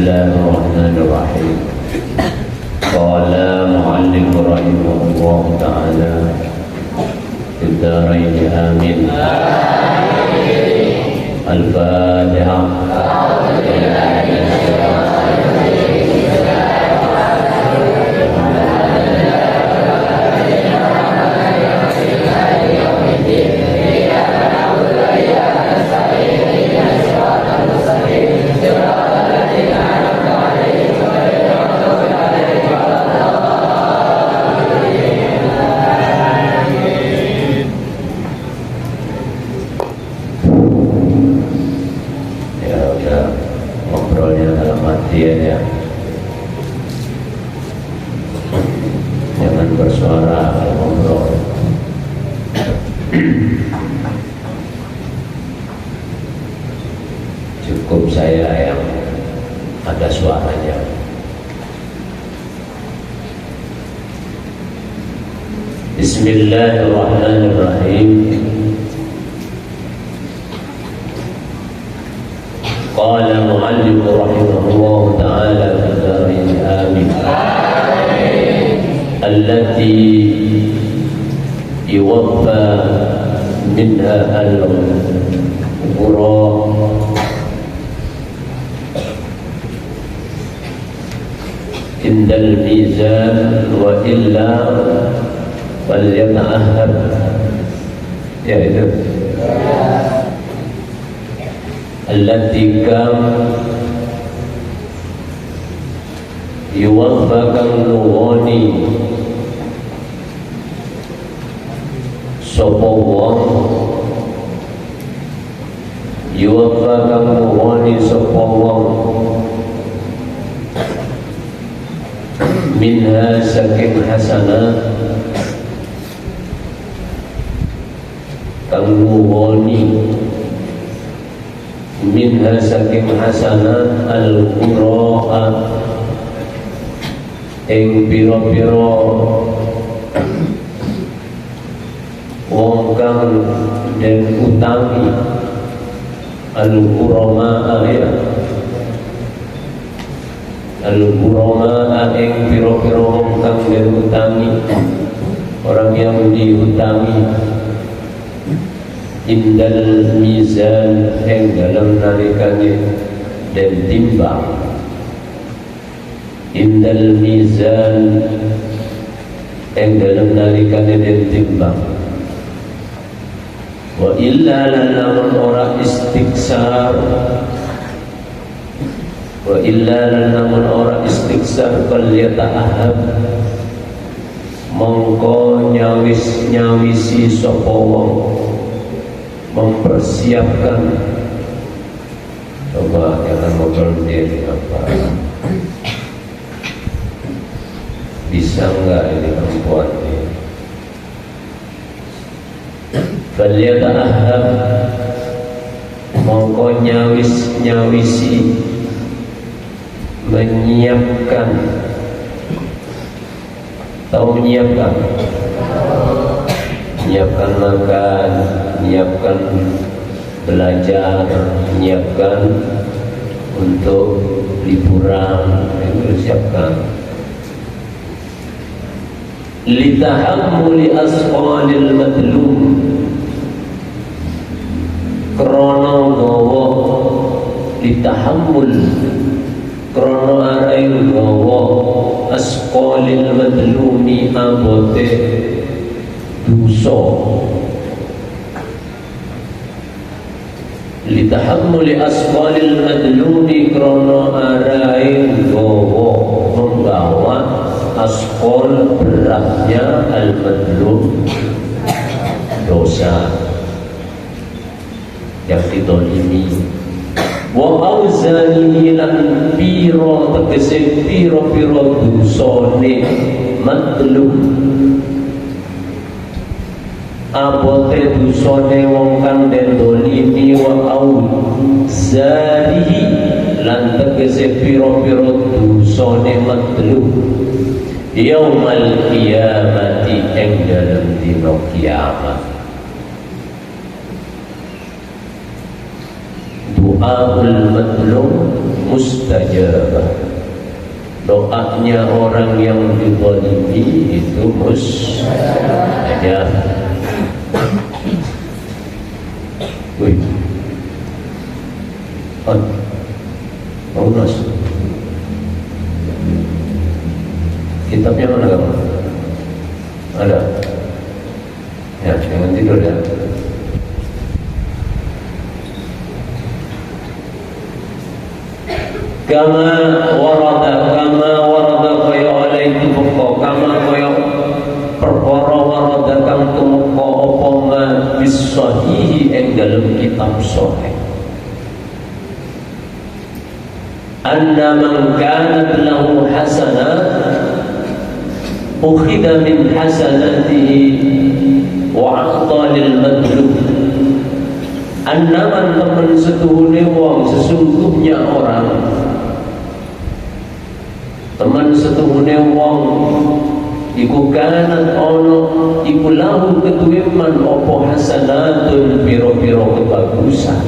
الله الرحمن الرحيم. قال مؤلف رحمه الله تعالى في الدارين آمين. الفاتحة. Ya. Jangan bersuara, ngobrol. Cukup saya yang ada suaranya. Bismillahirrahmanirrahim. Qala mu'allif rahimahullah ta'ala fi darin amin. Allati yuwaffa minha al-qura indal mizan wa illa falyata'ahhab. Ya itu. Allati kam yuwaffa kang nuwoni sapa wong yuwaffa kang nuwoni sapa wong minha saking hasanah kang nuwoni minha saking hasanah al-qura'a ing pira-pira wong kang den utangi al-qurama ya al-qurama ing pira-pira wong kang den utangi orang yang diutangi indal mizan yang dalam nalikane dan timbang indal mizan yang dalam nalikane dan timbang wa illa lanamun ora istiksar wa illa lanamun ora istiksar kal yata'ahab mongko nyawisi sapa wong mempersiapkan. Coba jangan ngobrol sendiri apa bisa enggak ini perempuan ini falyata'ahhab mongko nyawisi menyiapkan tahu menyiapkan makan, menyiapkan belajar, menyiapkan untuk liburan, itu siapkan. Litahammuli asqalil madlum, krana gawa litahammul, krana arai gawa asqalil madlumi abote dosa litahammuli asqalil madlumi krana arai gawa menggawa asqal beratnya al madlum dosa yang ditolimi wa auzani lan piro tegese piro-piro dosane madlum abote dusone wong kang den dolimi wa auzarihi lan tegese piro-piro dusone madlum yaumal qiyamati ing dalem dina kiamat. Doaul madlum mustajabah. Doanya orang yang dizalimi itu mustajabah. Wih, bonus. Kitabnya mana kamu? Ada? Ya, jangan tidur ya. Kama warada kaya alaihi buka kama kaya perkara warada kang tumeka apa ma bisahihi ing dalem kitab sahih. Anna man kanat lahu hasanat ukhidha min hasanatihi wa a'ta lil madlum. Annaman temen setuhune wong, sesungguhnya orang teman setuhune wong iku kanat ono iku lahu ketuiman opo hasanatun piro-piro kebagusan.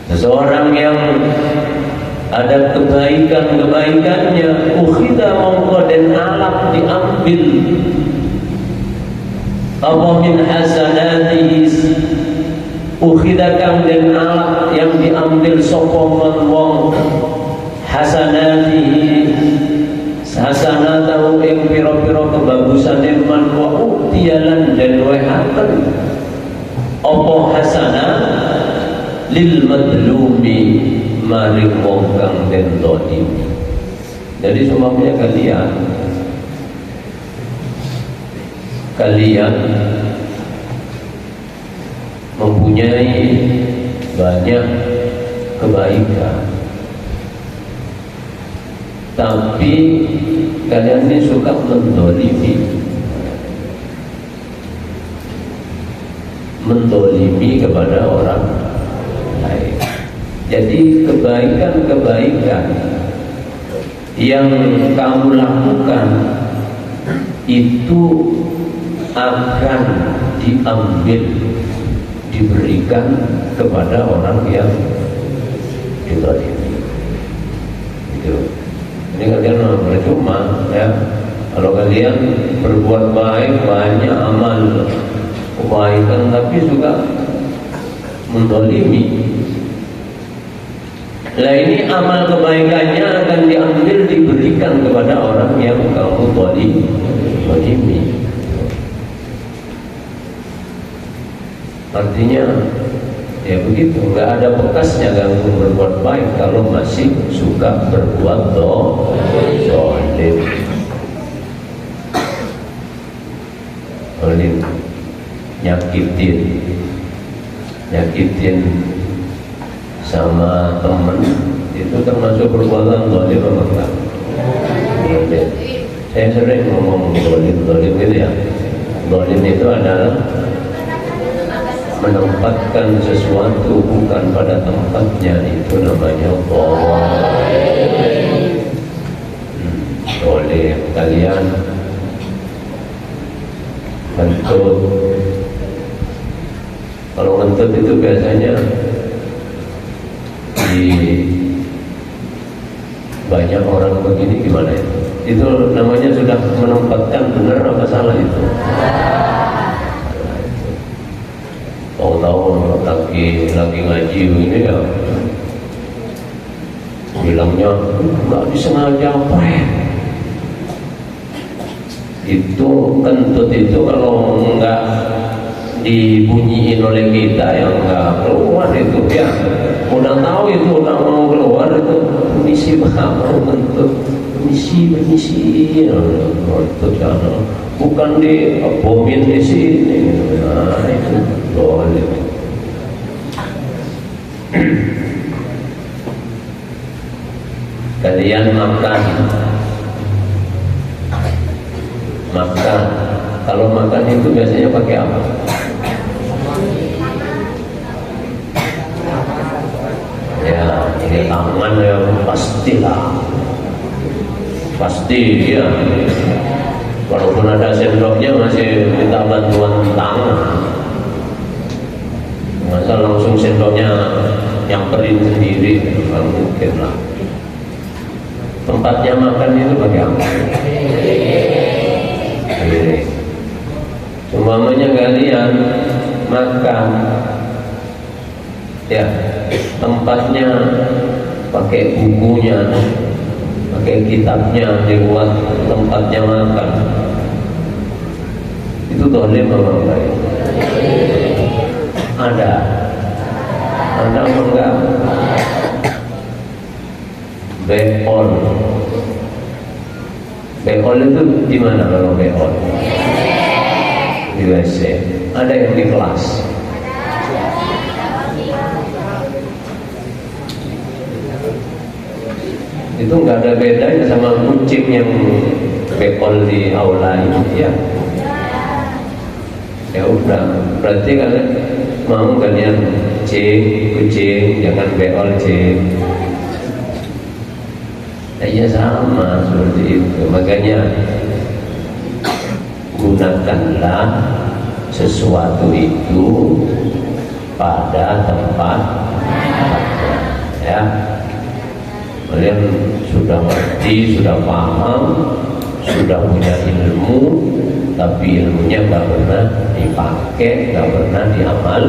Seseorang yang ada kebaikan-kebaikannya ukhida mongko dan alap diambil apa min hasanatihi ukhidakam dan alaq yang diambil sokongan wong hasanatihi hasanatahu ing pira-pira kebagusane man wa utiyalan dan wehaken apa hasanah lil madlumi maring wong kang den zalimi. Jadi semuanya kalian mempunyai banyak kebaikan, tapi kalian ini suka mendolimi kepada orang lain. Jadi kebaikan-kebaikan yang kamu lakukan itu akan diambil, diberikan kepada orang yang dizalimi. Itu. Ini kalian percuma ya. Kalau kalian berbuat baik, banyak amal kebaikan, tapi juga menzalimi. Nah ini amal kebaikannya akan diambil, diberikan kepada orang yang kamu zalimi. Artinya ya begitu, nggak ada bekasnya kamu berbuat baik kalau masih suka berbuat zalim, nyakitin sama teman, itu termasuk perbuatan zalim apa enggak? Saya sering ngomong zalim gitu ya. Zalim itu adalah menempatkan sesuatu bukan pada tempatnya, itu namanya zalim. Kalian ngentut. Kalau ngentut itu biasanya di banyak orang begini gimana itu? Itu namanya sudah menempatkan, benar apa salah itu? Tahu-tahu lagi ngaji ini ya bilangnya nggak disengaja apa ya. Itu kentut itu kalau nggak dibunyiin oleh kita yang nggak keluar itu ya. Udah tahu itu udah mau keluar itu misi mau kentut misi kentut kan bukan di bomin di sini. Nah itu boleh. Kalian makan, kalau makan itu biasanya pakai apa? Ya ini tangan ya pastilah, pasti ya. Walaupun ada sendoknya masih minta bantuan tangan. masa langsung sendoknya nyamperin sendiri, nggak mungkin lah. Tempatnya makan itu bagaimana? Umpamanya kalian makan, ya tempatnya pakai bukunya, pakai kitabnya dibuat tempatnya makan, itu zalim apa enggak? Ada enggak? Beol itu di mana kalau beol? Di WC. Ada yang di kelas. Itu nggak ada bedanya sama kucing yang beol di aula itu ya. Ya udah, berarti kalian mau kalian kucing jangan beol ya sama seperti itu. Makanya gunakanlah sesuatu itu pada tempatnya, ya. Kalian sudah ngerti, sudah paham, sudah punya ilmu, tapi ilmunya nggak pernah dipakai, nggak pernah diamal.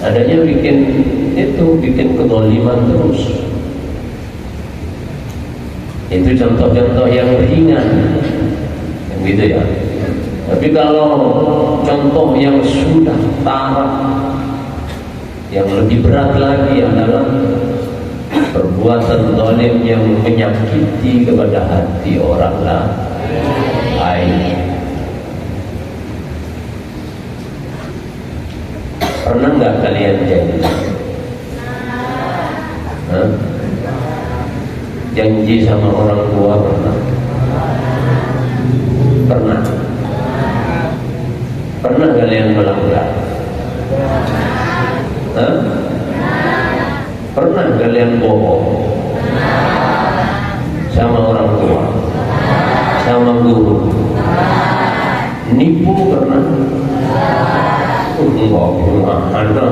Adanya bikin kezaliman terus. Itu contoh-contoh yang ringan, yang gitu ya. Tapi kalau contoh yang sudah taraf, yang lebih berat lagi adalah perbuatan zalim yang menyakiti kepada hati orang lain. Pernah nggak kalian janji sama orang tua? Pernah kalian melanggar? Pernah kalian bohong sama orang tua, sama guru? Nipu pernah? Enggak.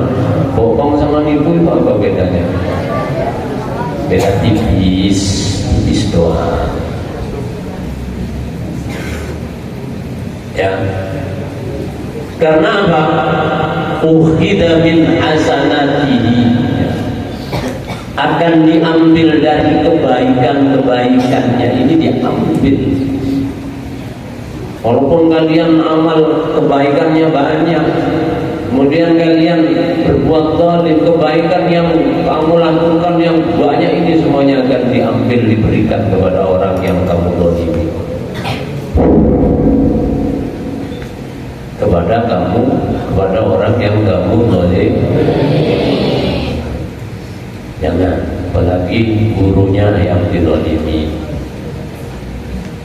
Bohong sama nipu itu apa bedanya? Beda tipis doang. Ya. Karena apa? Ukhidha min hasanatihi, akan diambil dari kebaikan-kebaikannya, ini diambil. Walaupun kalian amal kebaikannya banyak, kemudian kalian berbuat zalim, kebaikan yang kamu lakukan yang banyak ini semuanya akan diambil, diberikan kepada orang yang kamu zalimi, kepada orang yang kamu zalim. Jangan, apalagi gurunya yang dizalimi.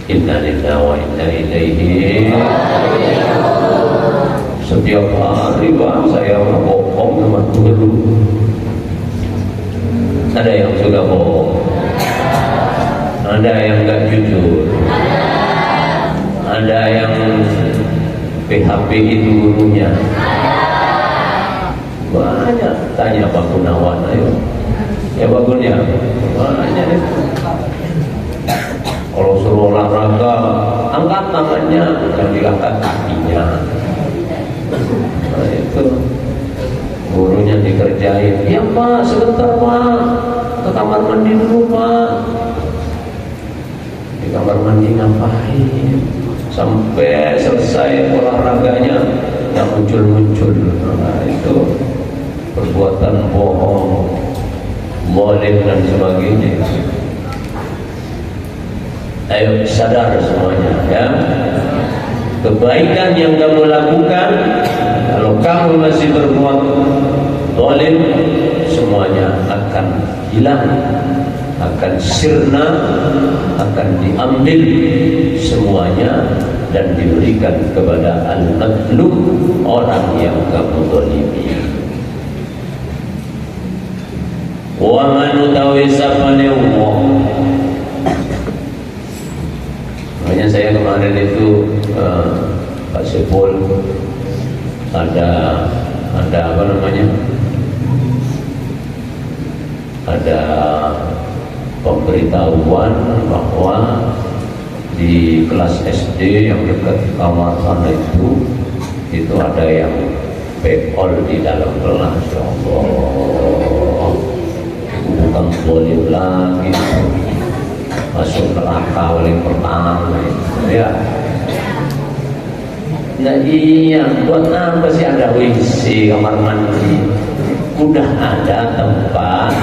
Inna lillahi wa inna ilaihi. Setiap hari Pak saya bohong sama guru. Ada yang suka bohong, ada yang enggak jujur, ada yang PHP-in gurunya. Banyak. Tanya Pak Gunawan, ayo. Ya Pak Gun ya, banyak itu. Kalau suruh olahraga, angkat tangannya, yang diangkat kakinya. Nah itu gurunya dikerjain. Ya Pak, sebentar Pak, ke kamar mandi dulu Pak. Di kamar mandi ngapain? Sampai selesai olahraganya nggak muncul. Nah itu perbuatan bohong, zalim dan sebagainya. Ayo sadar semuanya ya. Kebaikan yang kamu lakukan, kalau kamu masih berbuat zalim, semuanya akan hilang, akan sirna, akan diambil semuanya dan diberikan kepada al-madlum, orang yang kamu zalimi. Wa man tawisa Allah. Makanya saya kemarin itu Pak Sepul ada apa namanya, ada pemberitahuan bahwa di kelas SD yang dekat kamar sana itu ada yang bekol di dalam kelas. Ya Allah, bukan boleh lagi masuk neraka paling pertama ya. Nah iya, buat apa sih ada WC, kamar mandi? Udah ada tempat.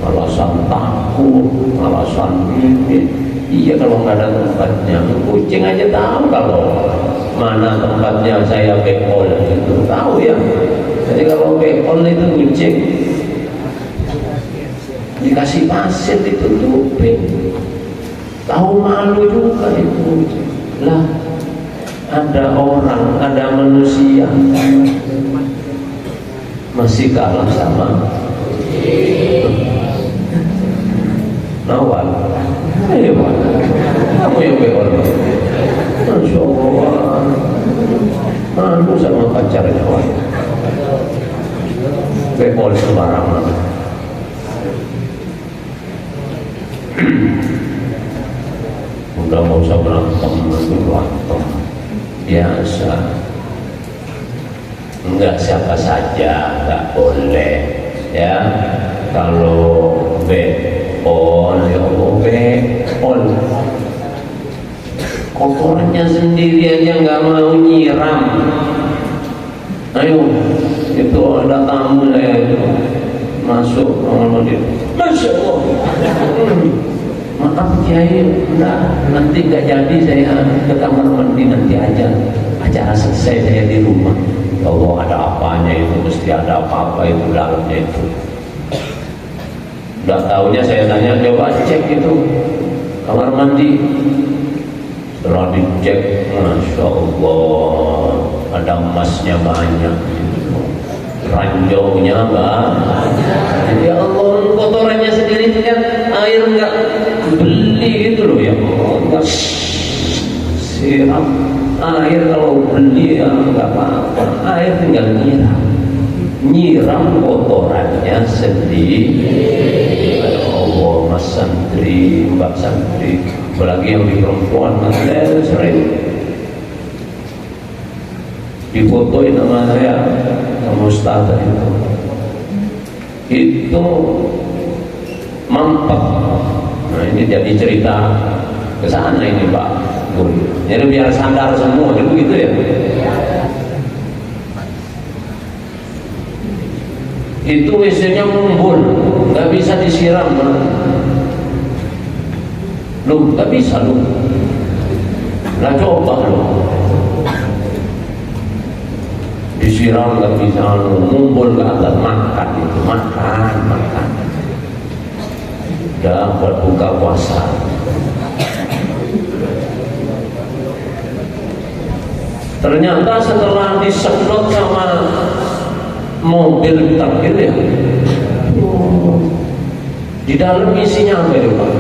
Alasan takut, alasan ini. Iya, kalau nggak ada tempatnya, kucing aja tahu kalau mana tempatnya saya bekol itu, tahu ya. Jadi kalau bekol itu kucing dikasih pasir ditutupin, tahu malu juga itu. Lah ada orang, ada manusia masih kalah sama Nawal. Ayo Pak, kamu yang bekol. Masya Allah, malu sama pacarnya Pak. Bekol sembarangan. Udah mau usah berantem, biasa. Enggak siapa saja, enggak boleh ya. Kalau bekol, ya Allah, bekol kotorannya sendiri aja nggak mau nyiram. Ayo, itu ada tamu saya itu masuk kamar mandi, Masya Allah. Maaf Kiai, nanti nggak jadi saya ke kamar mandi, nanti aja acara selesai saya di rumah. Ya Allah, ada apanya itu, mesti ada apa-apa itu dalamnya itu. Udah tahunya saya tanya, coba cek itu kamar mandi. Setelah dicek, Masya Allah, ada emasnya banyak, ranjaunya banyak. Ya Allah, kotorannya sendiri itu kan air enggak beli gitu loh ya, enggak siram air. Kalau beli ya enggak apa-apa, air tinggal nyiram kotorannya sendiri. Ya Allah, Mas Santri, Mbak Santri, apalagi yang di perempuan, saya sering difotoin sama saya, sama Ustazah itu mampet. Nah ini jadi cerita ke sana ini Pak Guru. Jadi biar sadar semua, gitu gitu ya. Itu WC-nya mumbul, nggak bisa disiram. Loh, nggak bisa loh. Nah coba loh, disiram nggak bisa, mumbul ke atas, makan itu, makan. Udah buat buka puasa. Ternyata setelah disedot sama mobil takdir ya, di dalam isinya apa itu Pak?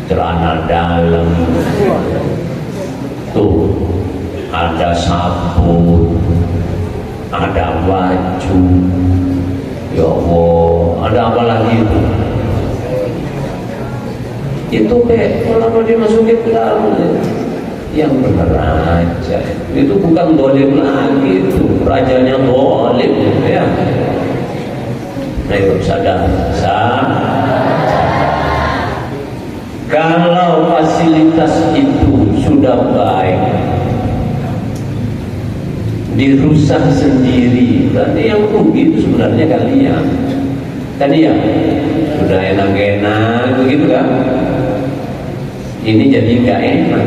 Celana dalam tuh, ada sabun, ada baju, ya Allah, ada apa lagi itu kalau dimasukin ke dalam, yang benar aja itu bukan dolim lagi, itu rajanya dolim ya. Nah itu sadar. Kalau fasilitas itu sudah baik dirusak sendiri, berarti yang rugi itu sebenarnya kalian. Kan ya, sudah enak-enak begitu kan? Ini jadi nggak enak,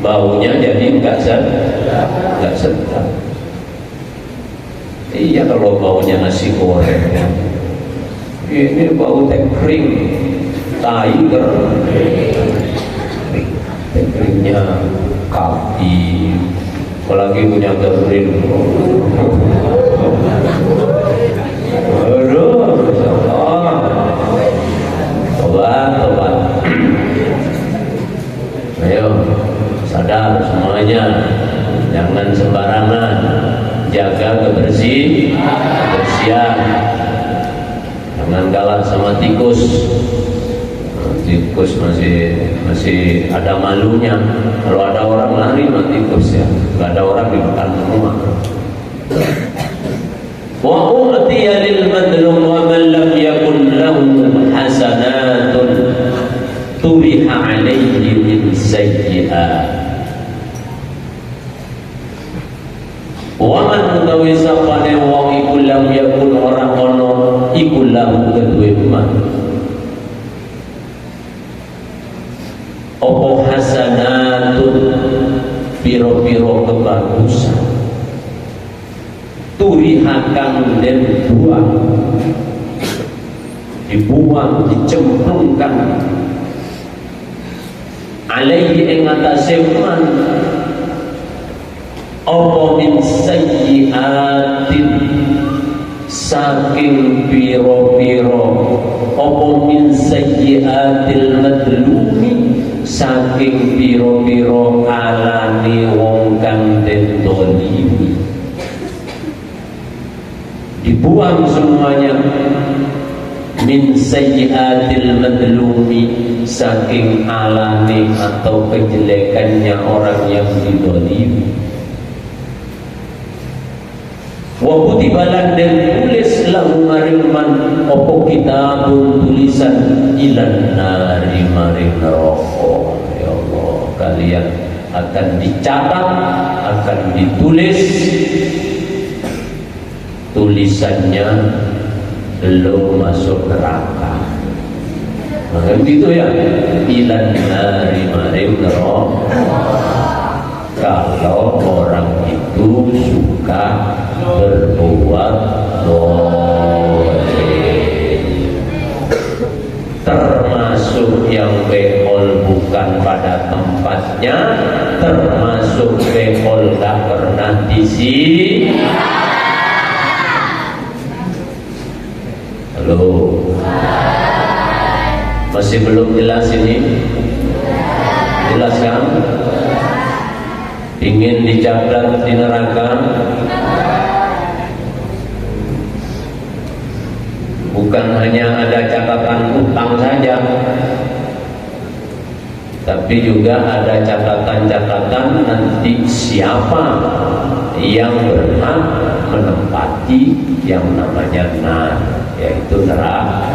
baunya jadi nggak sedap. Iya, kalau baunya nasi goreng, ini bau teh kering, tiger, teh keringnya kaki, apalagi punya teh. Aduh, tobat. sadar semuanya, jangan sembarangan, jaga kebersihan, jangan kalah sama tikus. Tikus masih ada malunya. Kalau ada orang lari mah tikus ya, nggak ada orang di depan rumah. Wa u'tiya lil madlum wa man lam yakun lahu hasanatun turiha alaihi min sayyi'at. Wa man utawi sapane wong iku lam yakun ora ono iku lahu kedue man opo hasanatun piro-piro kebagusan turihakan dan dibuang, dicemplungkan alaihi ing atase man opo min sayyiatin saking piro-piro opo min sayyiatil madlumi saking piro-piro alani wong kang den dolimi, dibuang semuanya. Min sayyiatil madlumi saking alani atau kejelekannya orang yang didolimi. Wa kutibalan dan tulis lahu maring man opo kitabun tulisan ilan nari maring neraka. Ya Allah, kalian akan dicatat, akan ditulis tulisannya belum masuk neraka. Maka begitu ya, ilan nari maring neraka. Kalau orang itu suka berbuat dolim, termasuk yang behol bukan pada tempatnya, termasuk behol gak pernah diisi. Halo, masih belum jelas ini? Jelas kan? Ingin dicatat di neraka? Bukan hanya ada catatan utang saja, tapi juga ada catatan-catatan nanti siapa yang berhak menempati yang namanya nar, yaitu neraka.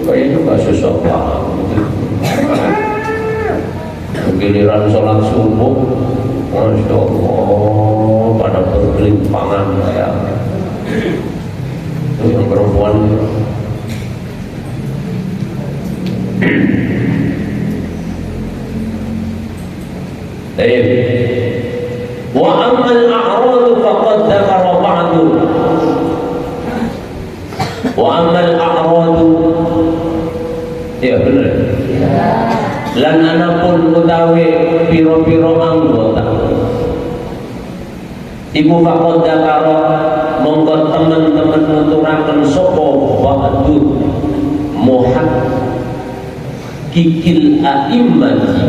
Kayaknya juga susah banget. Giliran sholat subuh, Masya Allah, pada bergelimpangan kayak itu yang perempuan. Baik. Wa ammal a'radu faqad dzakara ba'du. Wa ammal a'radu, ya benar. Lan anapun utawi piro-piro anggota ibu faqad dzakara monggo teman-teman nuturaken sapa ba'du muhak kikil a'immati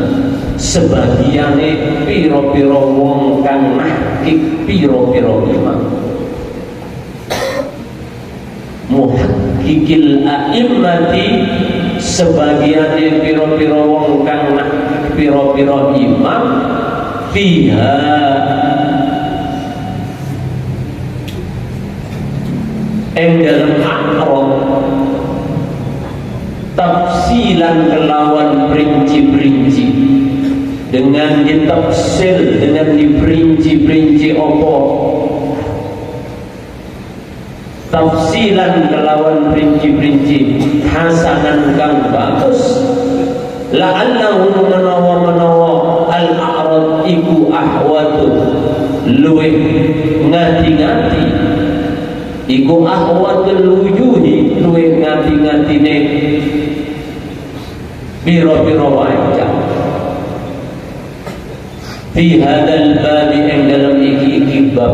sebagiane piro-piro wong kang nahkik piro-piro imam. Muhakkikil a'immati sebagiane piro-piro wong kang nahkik piro-piro imam fiha ing dalem akrom tafsilan kelawan perinci-perinci, dengan ditafsir, dengan diperinci-perinci opo tafsilan kelawan perinci-perinci hasanan kang bagus la'allahu menawa al-a'rad iku ahwatu luwih ngati-ngati iku ahwatul wujuhi luwih ngati-ngatine biro-biro wajah fi hadal babi yang dalam iki bab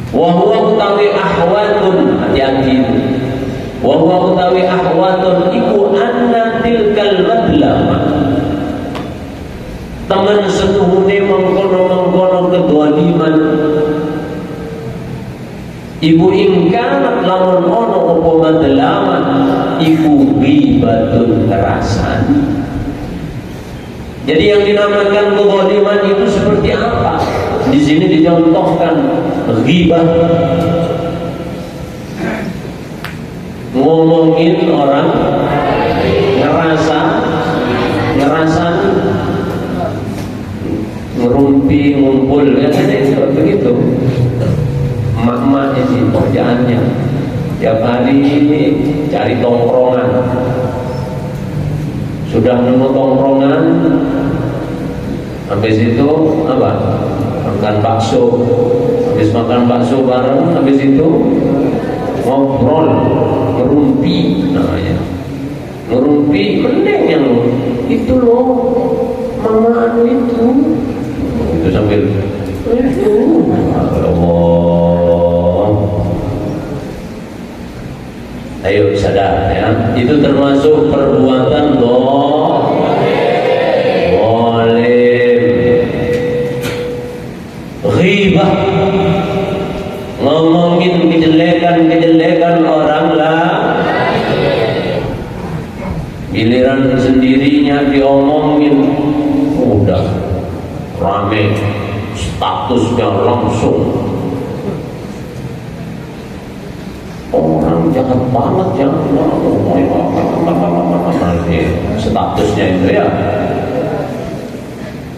wa huwa utawi ahwatun, hati-hati, wa huwa utawi ahwatun iku anna tilkal teman setuhune mengkono-mengkono kedoliman. Ibu ingkanat lamun ono apa madlaman iku ghibatun kerasan. Jadi yang dinamakan kedoliman itu seperti apa? Di sini dicontohkan ghibah, ngomongin orang, ngerasan, ngerumpi, ngumpul, kan itu begitu. Emak-emak ini kerjaannya tiap hari cari tongkrongan. Sudah nemu tongkrongan, habis itu apa? Makan bakso. Habis makan bakso bareng, habis itu ngobrol, ngerumpi namanya. Ngerumpi mending yang itu loh, mama anu itu sambil itu Allah. Ayo sadar ya, itu termasuk perbuatan zalim. Ghibah, ngomongin kejelekan orang lah, giliran sendirinya diomongin udah rame, statusnya langsung orang jahat banget ya, statusnya itu ya,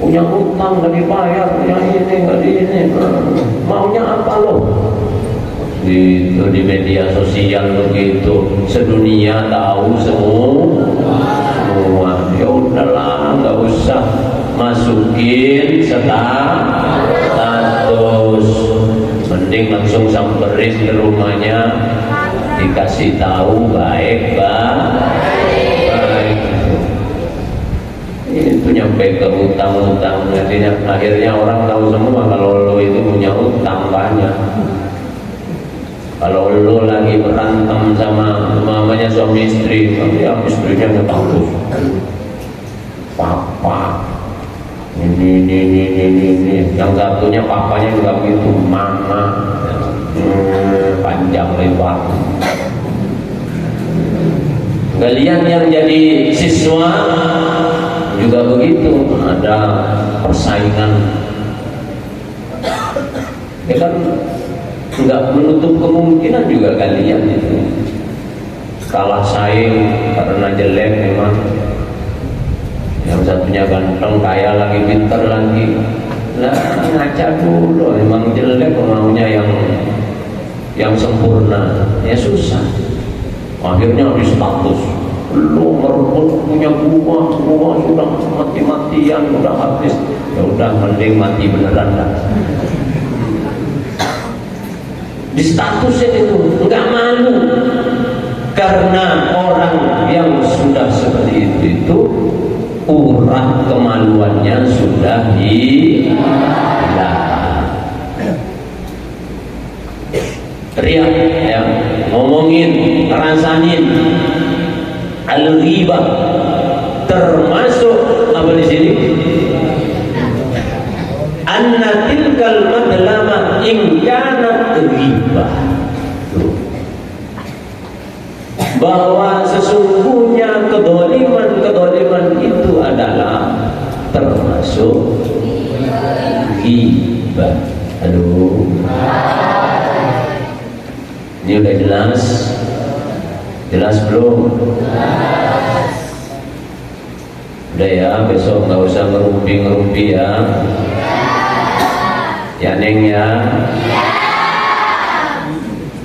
punya utang nggak dibayar, punya ini nggak di ini, maunya apa lo? Itu di media sosial begitu, sedunia tahu semua. Ya udahlah, nggak usah masukin status, mending langsung samperin ke rumahnya, dikasih tahu baik. Itu nyampe ke utang-utang, akhirnya orang tahu semua kalau lo itu punya utang banyak. Kalau lo lagi berantem sama mamanya suami istri, ya istrinya ngetabus, papa ini, yang satunya papanya juga begitu, mama, panjang lebar. Kalian yang jadi siswa juga begitu, ada persaingan, ya kan? Nggak menutup kemungkinan juga kalian itu kalah saing karena jelek memang. Yang satunya ganteng, kaya lagi, pintar lagi, nah ngaca dulu, memang jelek maunya yang sempurna, ya susah. Akhirnya habis status, lu merebut punya gua sudah mati-matian, udah habis, ya udah mending mati beneran dah. Di statusnya itu enggak malu, karena orang yang sudah seperti itu urat kemaluannya sudah hilang. Riak ya, ngomongin, rasain al-ghibah, termasuk apa di sini? Anna tilkal madlama in kanat ghibah, bahwa sesungguhnya kedoliman itu adalah termasuk ghibah. Aduh, ini udah jelas belum? Udah ya, besok nggak usah ngerumpi ya. Ya Neng ya.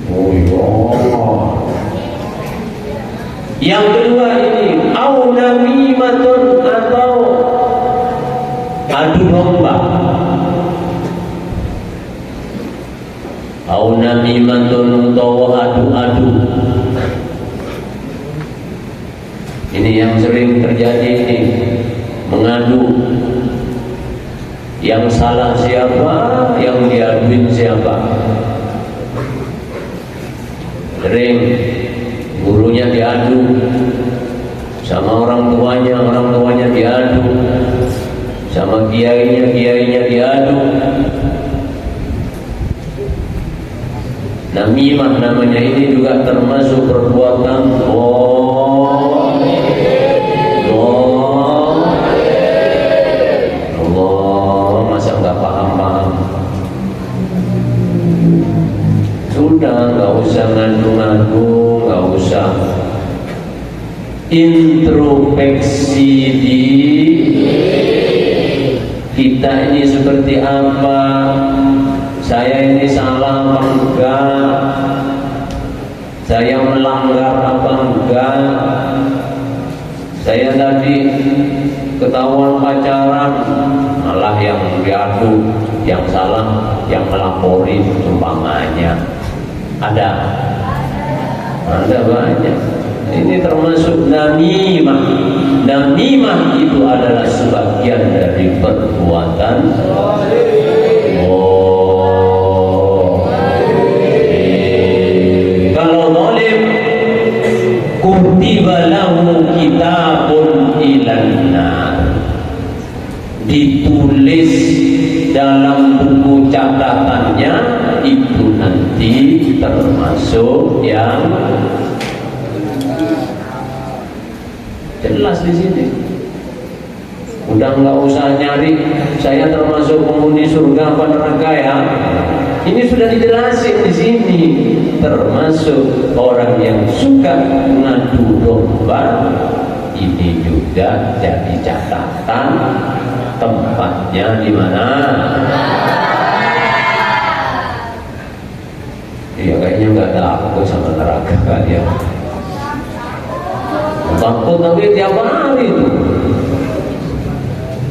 Oh iya. Yang kedua ini au namimatun, atau adu domba. Au namimatun utawa adu-adu. Ini yang sering terjadi ini, mengadu. Yang salah siapa, yang diaduin siapa. Sering gurunya diadu sama orang tuanya diadu sama kiainya diadu. Namimah namanya, ini juga termasuk perbuatan Allah, masa nggak paham-paham? Sudah, nggak usah ngadu-ngadu, nggak usah introspeksi kita ini seperti apa, saya ini salah apa enggak, saya melanggar apa enggak, saya tadi ketahuan pacaran, malah yang diadu, yang salah yang melapori umpamanya. Ada banyak. Ini termasuk namimah. Namimah itu adalah sebagian dari perbuatan kalau zalim, kutiba lahu kitabun ilannar, ditulis dalam buku catatannya itu nanti termasuk yang jelas di sini. Udah nggak usah nyari saya termasuk penghuni surga apa neraka ya. Ini sudah dijelasin di sini, termasuk orang yang suka ngadu domba. Ini juga jadi catatan, tempatnya di mana? Iya, kayaknya nggak takut sama neraka kalian. Takut tapi tiap hari itu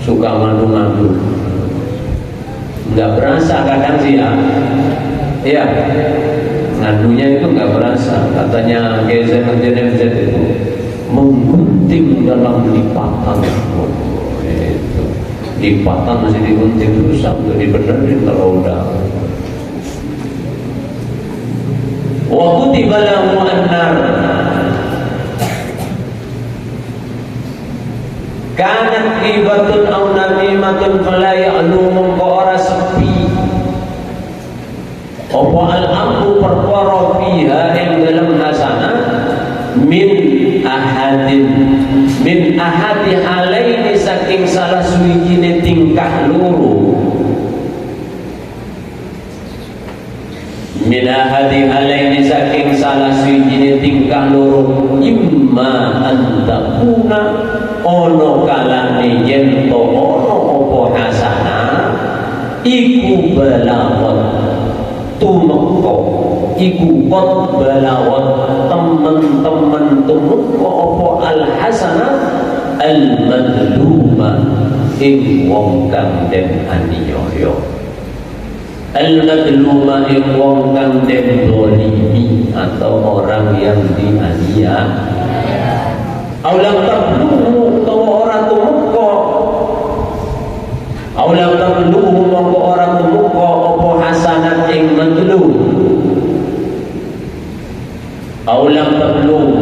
suka mandu-mandu, nggak berasa kadang sih ya. Iya, ngadunya itu nggak berasa. Katanya GZMZ itu menggunting dalam lipatan. Itu lipatan masih digunting, susah untuk dibenerin kalau udah. Wa kutiba lahu an-nar kanat ghibatun aw namimatun fala ya'lu mongko ora sepi apa al-amru perkara fiha ing dalam hasanah min ahadi halaini saking salah suwijine tingkah loro, min ahadi halaini saking salah suwijine tingkah loro, imma antakuna ono kalane yen to ono apa hasanah iku balawat tumeka, iku kot balawat temen-temen tumeka apa al hasanah al madluma ing wong kang den aniaya, al madluma ing wong kang den dolimi atau orang yang dianiaya. Aulam tabluhu tawa ora tumeka, aulam tabluhu mongko ora tumeka apa hasanat ing madlum, aulam tabluhu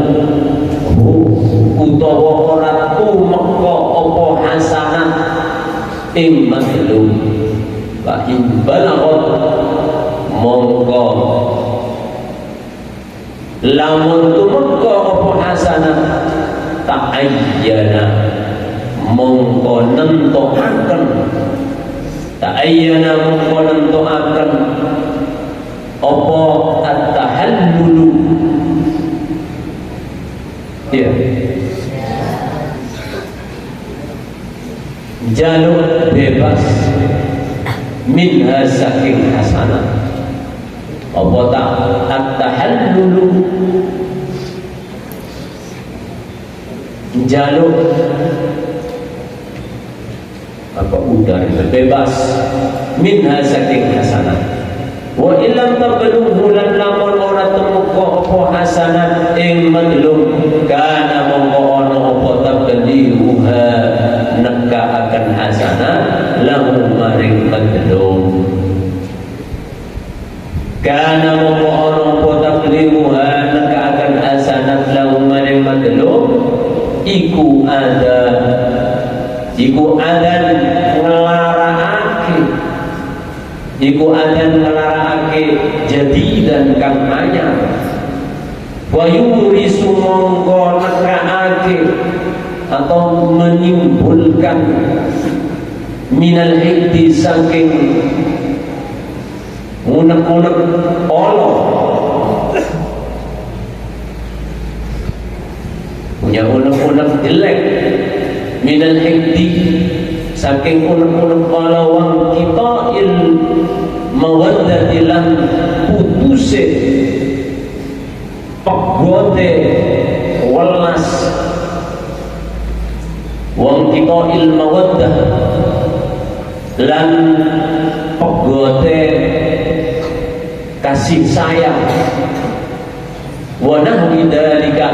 utawa ora tumeka apa hasanat ing madlum, fa in balagot mongko lamun tumeka apa hasanat ta'ayyana mongko nentokaken, ta'ayyana mongko nentokaken apa at-tahallulu, ya jalur bebas minha saking hasanah, apa at-tahallulu jalur apa udara bebas minha saking hasanah, wa illam tabluhu lan lamun ora temuka apa hasanat ing madlum kana mongko ana apa tabdiluha neka akan hasanah lahu maring madlum, kana mongko ana apa tabdiluha neka akan hasanat lahu maring madlum iku ada iku adan nglarake, iku adan nglarake jadi dan kang anyar, wa yurisu mongko nekaake atau menimbulkan minal hikti saking unek-unek Allah, punya unek-unek jelek, minal hikti saking unek-unek Allah, wang kita mawaddati lan putuse pegote welas, wang kita mawaddah lan pegote kasih sayang, wa nahwi dzalika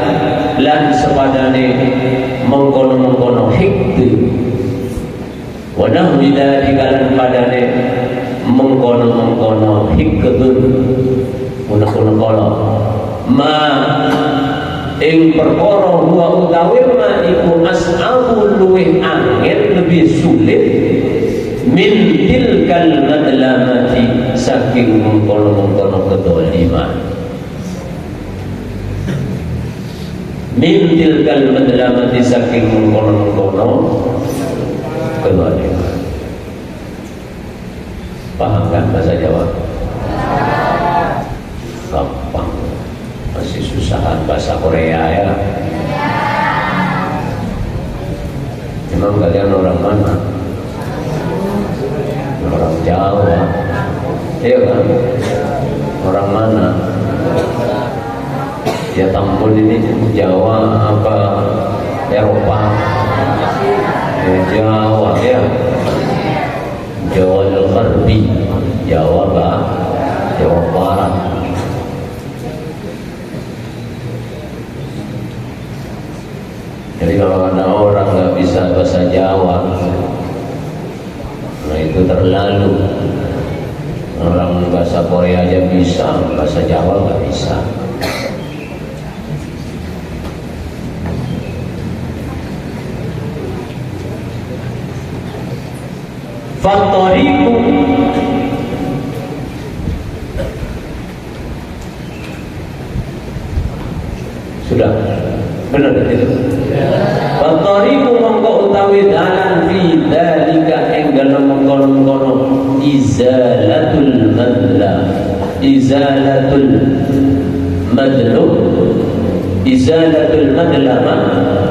lan sepadane mengkono-mengkono hikti, wa nahwi dzalika lan padane mengkono-mengkono hikdun unek-unek kala ma ing perkara huwa utawi ma iku as'abu luwih angin lebih sulit min tilkal madlamati saking mengkono-mengkono kedoliman, min tilkal madlamati saking mengkono-mengkono kedoliman. Paham kan bahasa Jawa? Gampang. Masih susahan bahasa Korea ya. Memang kalian orang mana? Orang Jawa. Iya kan? Orang mana? Ya Tambun ini Jawa apa Eropa? Jawa ya. Jawa Al-Gharbi, Jawa Jawa Barat. Jadi kalau ada orang nggak bisa bahasa Jawa, nah itu terlalu. Orang bahasa Korea aja bisa, bahasa Jawa nggak bisa. Fatoriku sudah benar itu. Fatoriku mongko utawi dalan fi dzalika ing dalem mengkono-mengkono izalatul madlam, izalatul madlum, izalatul madlama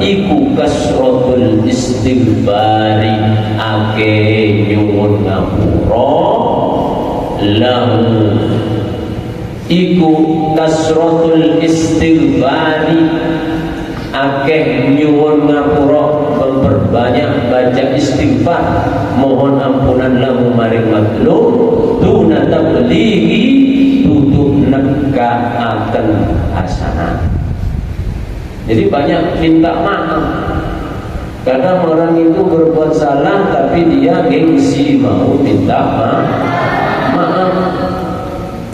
iku kasratul istighfari ake nyuwun ngapura lahu, iku kasratul istighfari akeh nyuwun ngapura, memperbanyak baca istighfar mohon ampunan lahu maring madlum duna tablighi tutup nekaaken hasanah. Jadi banyak minta maaf. Kadang orang itu berbuat salah tapi dia gengsi mau minta maaf.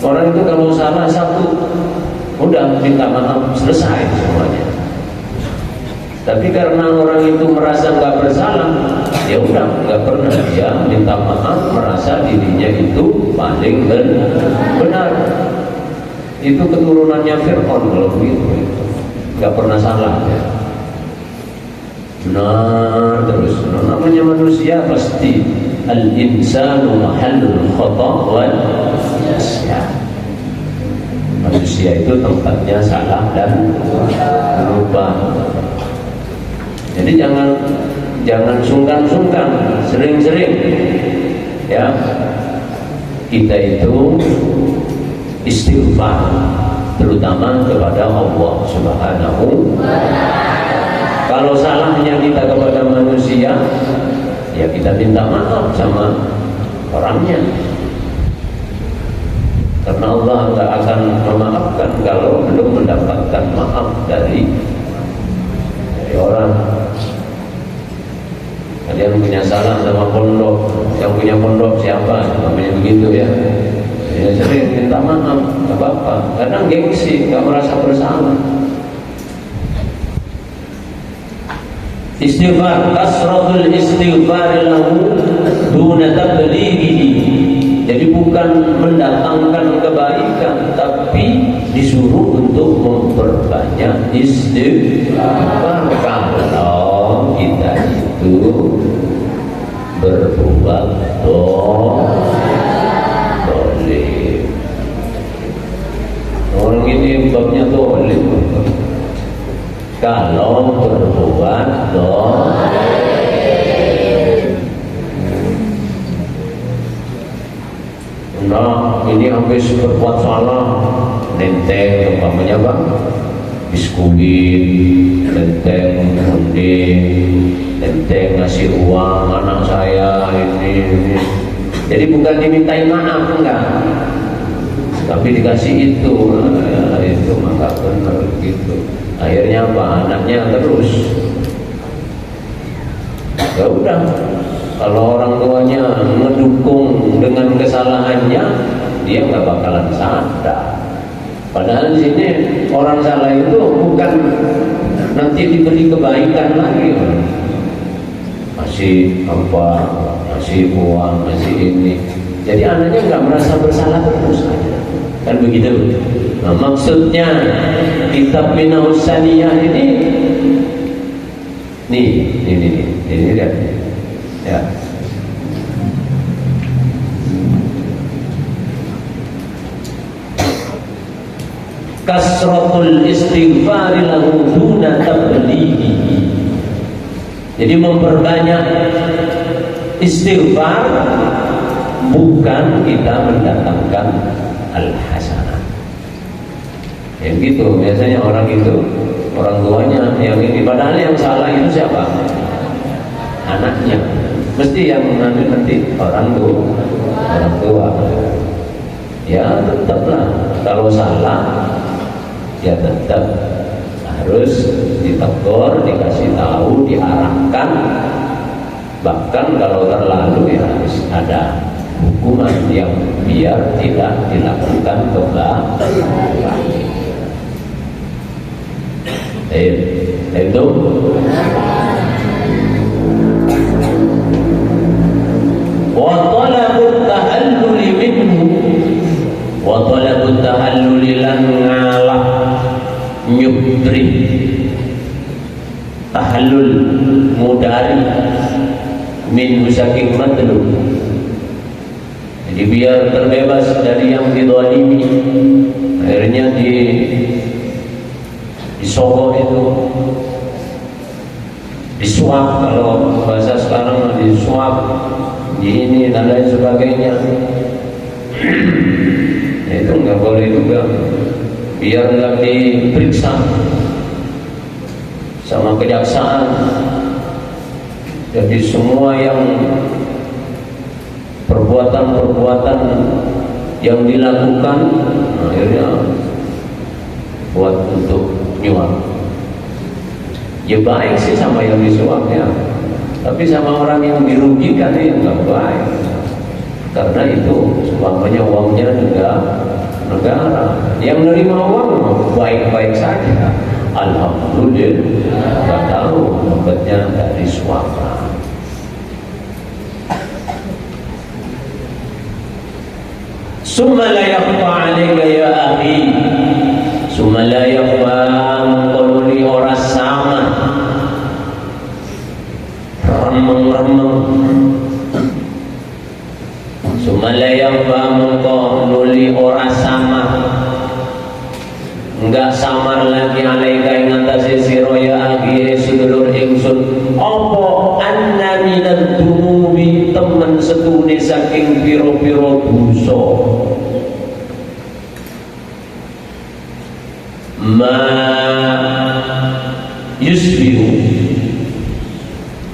Orang itu kalau salah satu udah minta maaf selesai semuanya. Tapi karena orang itu merasa nggak bersalah, ya udah nggak pernah dia minta maaf, merasa dirinya itu paling benar. Itu keturunannya Fir'aun kalau begitu. Nggak pernah salah ya. Benar terus. Namanya manusia pasti al-insanu mahallul khata' wal isyan. Manusia itu tempatnya salah dan lupa. Jadi jangan sungkan-sungkan, sering-sering ya kita itu istighfar, terutama kepada Allah Subhanahu. Kalau salahnya kita kepada manusia, ya kita minta maaf sama orangnya. Karena Allah tidak akan memaafkan kalau belum mendapatkan maaf dari orang. Kalian punya salah sama pondok, yang punya pondok siapa? Namanya begitu ya. Ya sering minta maaf, nggak apa-apa. Kadang gengsi, nggak merasa bersalah. Istighfar, kasratul istighfar lahu duna tablighihi. Jadi bukan mendatangkan kebaikan, tapi disuruh untuk memperbanyak istighfar. Kalau kita itu berbuat dolim, orang ini babnya dolim. Kalau berbuat dolim, nah ini habis berbuat salah, nenteng umpamanya bang, biskuit, nenteng kunding, nenteng ngasih uang anak saya ini. Jadi bukan dimintai maaf enggak, tapi dikasih itu, itu maka benar gitu. Akhirnya apa? Anaknya terus, ya udah. Kalau orang tuanya mendukung dengan kesalahannya, dia nggak bakalan sadar. Padahal di sini orang salah itu bukan nanti diberi kebaikan lagi, masih apa, masih uang, masih ini. Jadi anaknya nggak merasa bersalah terus, kan begitu. Nah, maksudnya kitab Minahus Saniyah ini lihat. Ya. Kasratul istighfar lahu duna tablighi. Jadi memperbanyak istighfar bukan kita mendatangkan al-hasanah. Ya gitu, biasanya orang itu, orang tuanya yang ini, padahal yang salah itu siapa? Anaknya. Mesti yang nanti orang tua. Ya tetaplah kalau salah ya tetap harus ditegur, dikasih tahu, diarahkan. Bahkan kalau terlalu ya harus ada hukuman yang biar tidak dilakukan kembali. Itu wa talabut tahalluli minhu, wa talabut tahalluli lan ngalah nyubri tahallul mudari min saking madlum. Jadi biar terbebas dari yang dizalimi, akhirnya disogok itu, disuap, kalau bahasa sekarang disuap, di ini dan lain sebagainya. Itu nggak boleh juga, biar nggak diperiksa sama kejaksaan. Jadi semua yang perbuatan-perbuatan yang dilakukan akhirnya buat untuk nyuap. Ya baik sih sama yang disuap ya, tapi sama orang yang dirugikan ya nggak baik. Karena itu umpamanya uangnya negara, yang menerima uang baik-baik saja, alhamdulillah, nggak tahu obatnya dari suara. Summa la yakhfa 'alaika ya akhi, summa la yakhfa qawli ora sama remeng-remeng. Summa la yakhfa qawli ora sama, enggak samar lagi 'alaika ing atase sira ya akhi sedulur ingsun, apa anna minad dunubi temen setune saking pira-pira dosa, ma yusbihu,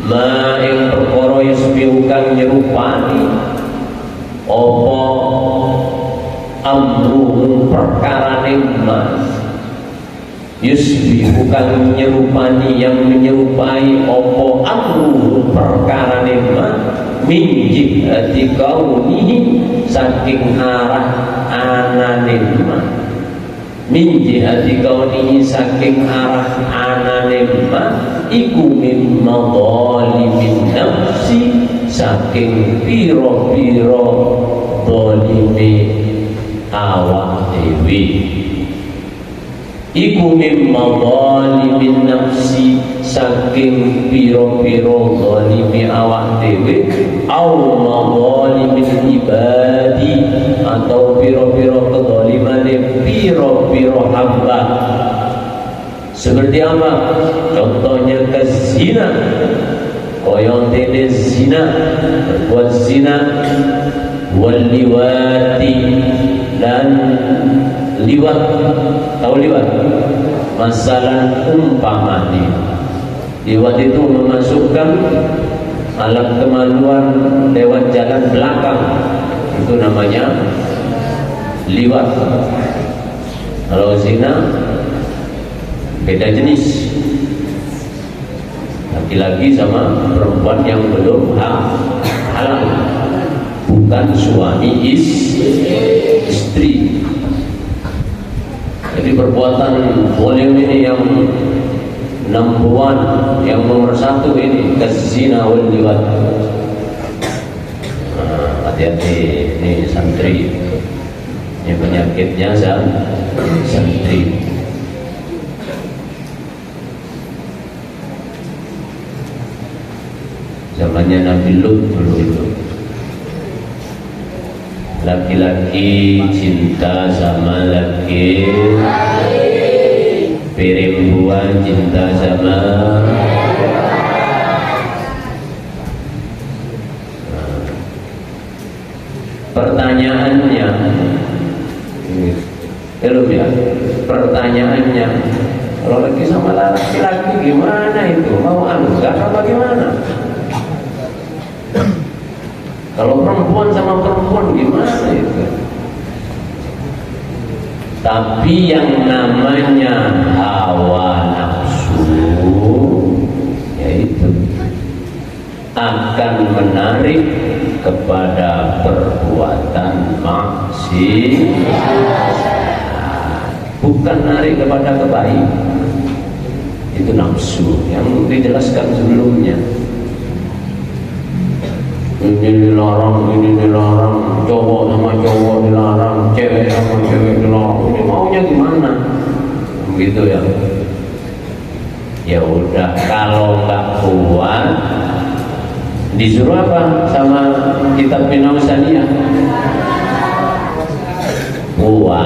ma ing perkara yusbihu kang nyerupani apa amru perkarane ma yusbihu kang nyerupani, yang menyerupai apa amru perkarane ma min jihati kaunihi saking arah anane ma, min jihati kaunihi saking arah anane ma iku min madzalimin nafsi, saking piro-piro zalime awak dewi. Iku min madzalimin nafsi, saking piro-piro zalime awak dewi, au madzalimil ibadi, atau piro-piro kezaliman piro-piro hamba. Seperti apa? Contohnya kezina, koyong dene zina, berbuat zina, wal liwati, dan liwat. Tahu liwat? Masalah umpamanya liwat itu memasukkan alat kemaluan lewat jalan belakang, itu namanya liwat. Kalau zina beda jenis, laki-laki sama perempuan yang belum halal, bukan suami istri. Jadi perbuatan zalim ini yang number one, yang nomor satu ini kezina wal liwat. Hati-hati, ini santri, ini penyakitnya santri. Zamannya Nabi Lut dulu itu, laki-laki cinta sama laki, perempuan cinta sama pertanyaannya, ya, pertanyaannya, kalau laki sama laki-laki gimana itu, mau anggap apa gimana? Kalau perempuan sama perempuan gimana itu? Tapi yang namanya hawa nafsu, yaitu akan menarik kepada perbuatan maksiat, bukan menarik kepada kebaikan. Itu nafsu yang dijelaskan sebelumnya. Ini dilarang, cowok sama cowok dilarang, cewek sama cewek dilarang. Ini maunya gimana? Begitu ya. Ya udah, kalau nggak kuat, disuruh apa sama kitab Pinausaniyah? Puasa,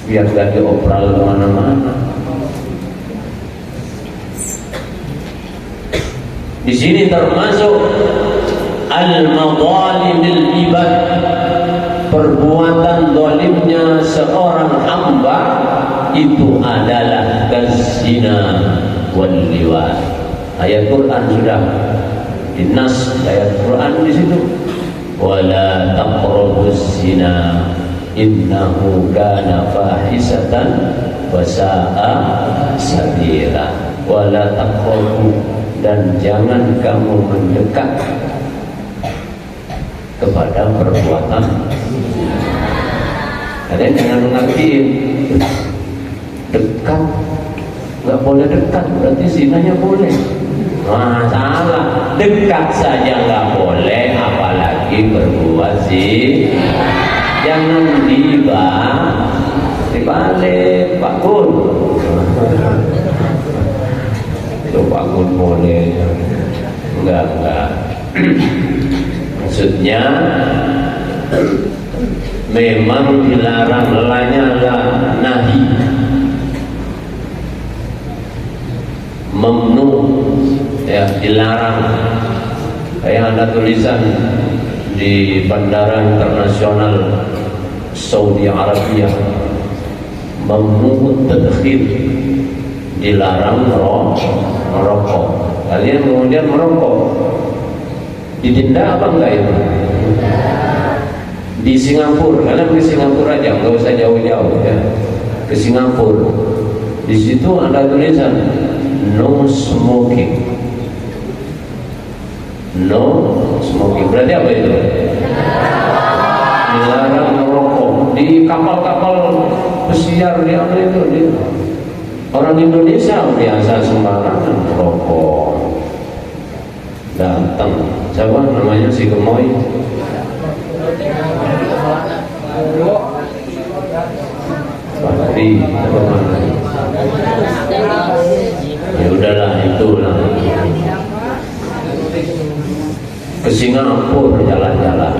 biar gak diopral kemana-mana. Di sini termasuk al-madzalimil ibad, perbuatan zalimnya seorang hamba itu adalah kazina wal liwat. Ayat Quran sudah dinas, ayat Quran di situ. Wala taqrabuz zina innahu kana fahisatan wa sa'a sabila. Wala taqrabu, dan jangan kamu mendekat kepada perbuatan. Kalian jangan mengertiin dekat, nggak boleh dekat, berarti zinanya boleh. Masalah dekat saja nggak boleh, apalagi berbuat zina. Jangan dibalik Pak Gun. Pak Gun boleh, enggak. Maksudnya memang dilarang, lanyala nahi, memnu, ya dilarang. Kayak ada tulisan di Bandara Internasional Saudi Arabia, memnu tadkhir, dilarang merokok. Kalian kemudian merokok, didenda apa enggak itu? Di Singapura, kalian ke Singapura aja, nggak usah jauh-jauh ya. Ke Singapura, di situ ada tulisan no smoking. No smoking berarti apa itu? Dilarang merokok. Di kapal-kapal pesiar dia itu dia. Orang Indonesia biasa sembarangan merokok. Datang, siapa namanya si Gemoy? Pasti apa namanya? Ya udahlah itulah. Ke Singapura jalan-jalan.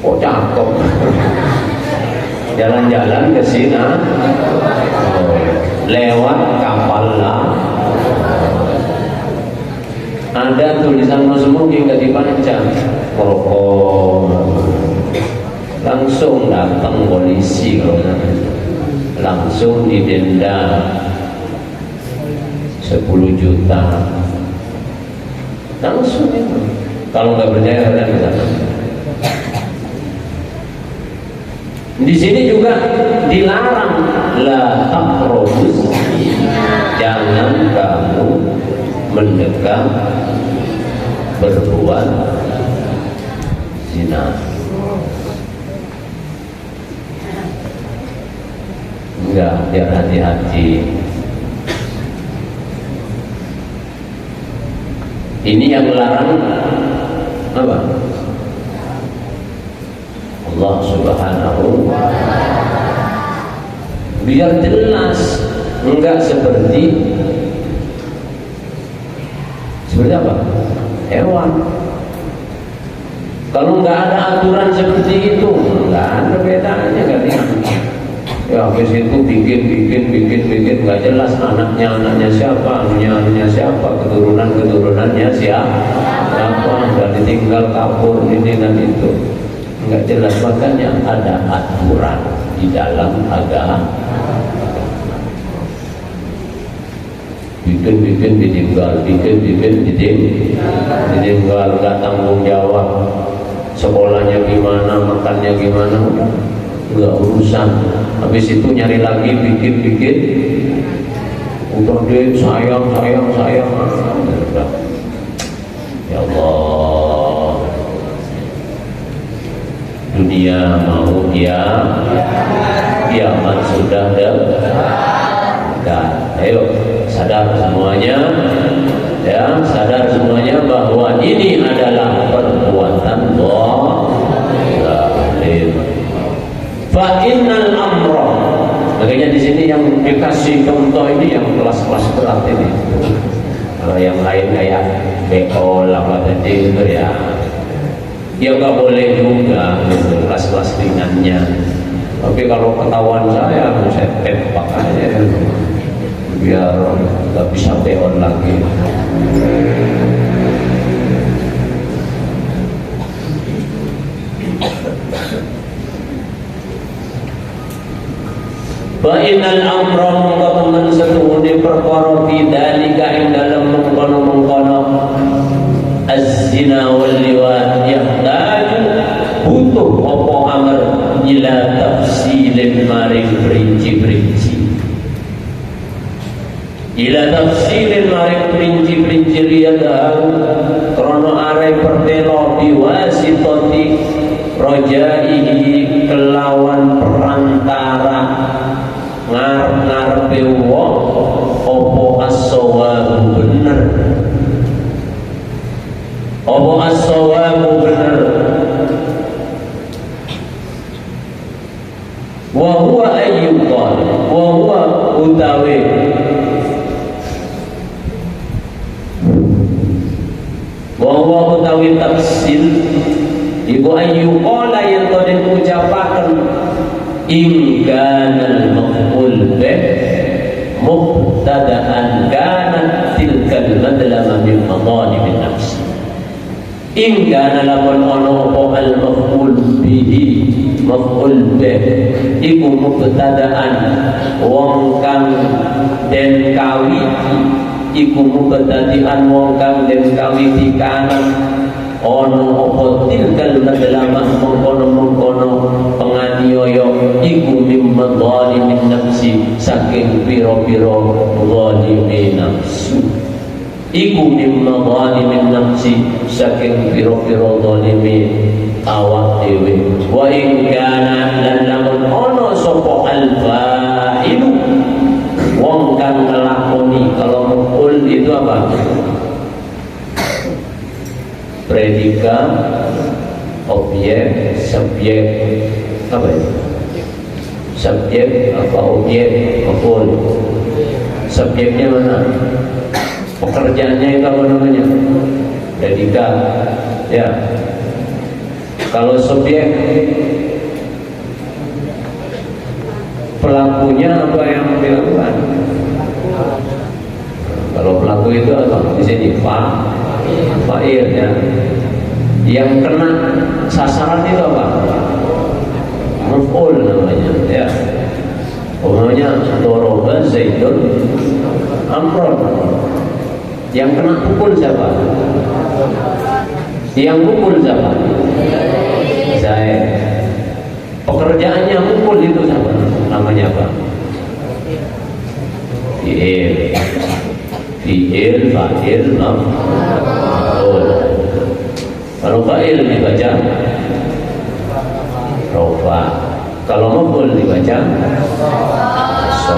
Oh cakep. Jalan-jalan ke Singapura. Lewat kapal lah. Ada tulisan no smoking nggak dibaca, merokok. Langsung datang polisi kalau langsung didenda 10 juta. Langsung itu. Kalau nggak percaya kalian ke sana. Di sini juga dilarang la taqrabus, jangan kamu mendekat berbuat zina. Enggak, biar hati-hati. Ini yang larang apa? Allah Subhanahu wa ta'ala. Biar jelas, enggak seperti apa? Hewan. Kalau enggak ada aturan seperti itu, enggak ada bedanya kalian. Ya habis itu bikin nggak jelas anaknya siapa, anunya siapa, keturunannya siapa, nggak ditinggal kapur ini dan itu, nggak jelas. Makanya ada aturan di dalam agama. Bikin ditinggal, ditinggal, nggak tanggung jawab. Sekolahnya gimana, makannya gimana, nggak urusan. Habis itu nyari lagi bikin udah deh sayang. Ya Allah, dunia mau kiamat sudah dekat. Ayo sadar semuanya, ya sadar semuanya bahwa ini adalah perbuatan zalim. Fa innal amra. Makanya di sini yang dikasih contoh ini yang kelas-kelas berat ini. Kalau yang lain kayak BO apa tadi itu ya nggak boleh juga gitu, kelas-kelas ringannya. Tapi kalau ketahuan saya tembak aja biar nggak bisa BO lagi. Wa innal amra mengkono setuhune perkara bidzalika ing dalem mengkono az-zina wal liwat yahtaju butuh apa amr ila tafsilin maring perinci-perinci. Ila tafsilin maring perinci-perinci riyadahu krana are pertelo biwasitati rojaihi kelawan perantara ngarepe wong apa as-sawabu bener, apa as-sawabu bener, wa huwa ayyuqal, wa huwa utawi tafsil iku ayyuqala yang den ucapaken in kana al-maqul bih mubtada'an kanat tilkal madlama min madhalim an-nafs. In kana lamun ana apa al-maqul bihi maqul bih iku mubtada'an wong kang den kawiti iku mubtadi'an wong kang den kawiti kanan ono apa tilkal madlamah mengkono penganiaya iku mimma zalimin nafsi saking pira-pira zalimin nafsu, iku mimma zalimin nafsi saking pira-pira zalimin awak dhewe. Wa in kana lan lamun ono sapa al-fa'ilu wong kang nglakoni. Kalau maf'ul itu apa? Predikat, objek, subjek, apa itu? Subjek apa objek? Maf'ul. Subjeknya mana? Pekerjaannya itu apa namanya? Predikat. Ya. Kalau subjek, pelakunya apa yang dilakukan? Kalau pelaku itu apa? Di sini fa'il ya. Yang kena sasaran itu apa? Maf'ul namanya ya. Namanya doroba Zaidun Amron. Yang kena pukul siapa? Yang pukul siapa? Zaid. Pekerjaannya pukul itu siapa? Namanya apa? Fi'il, fa'il, maf'ul. Kalau fa'il dibaca rofa, kalau maf'ul dibaca so.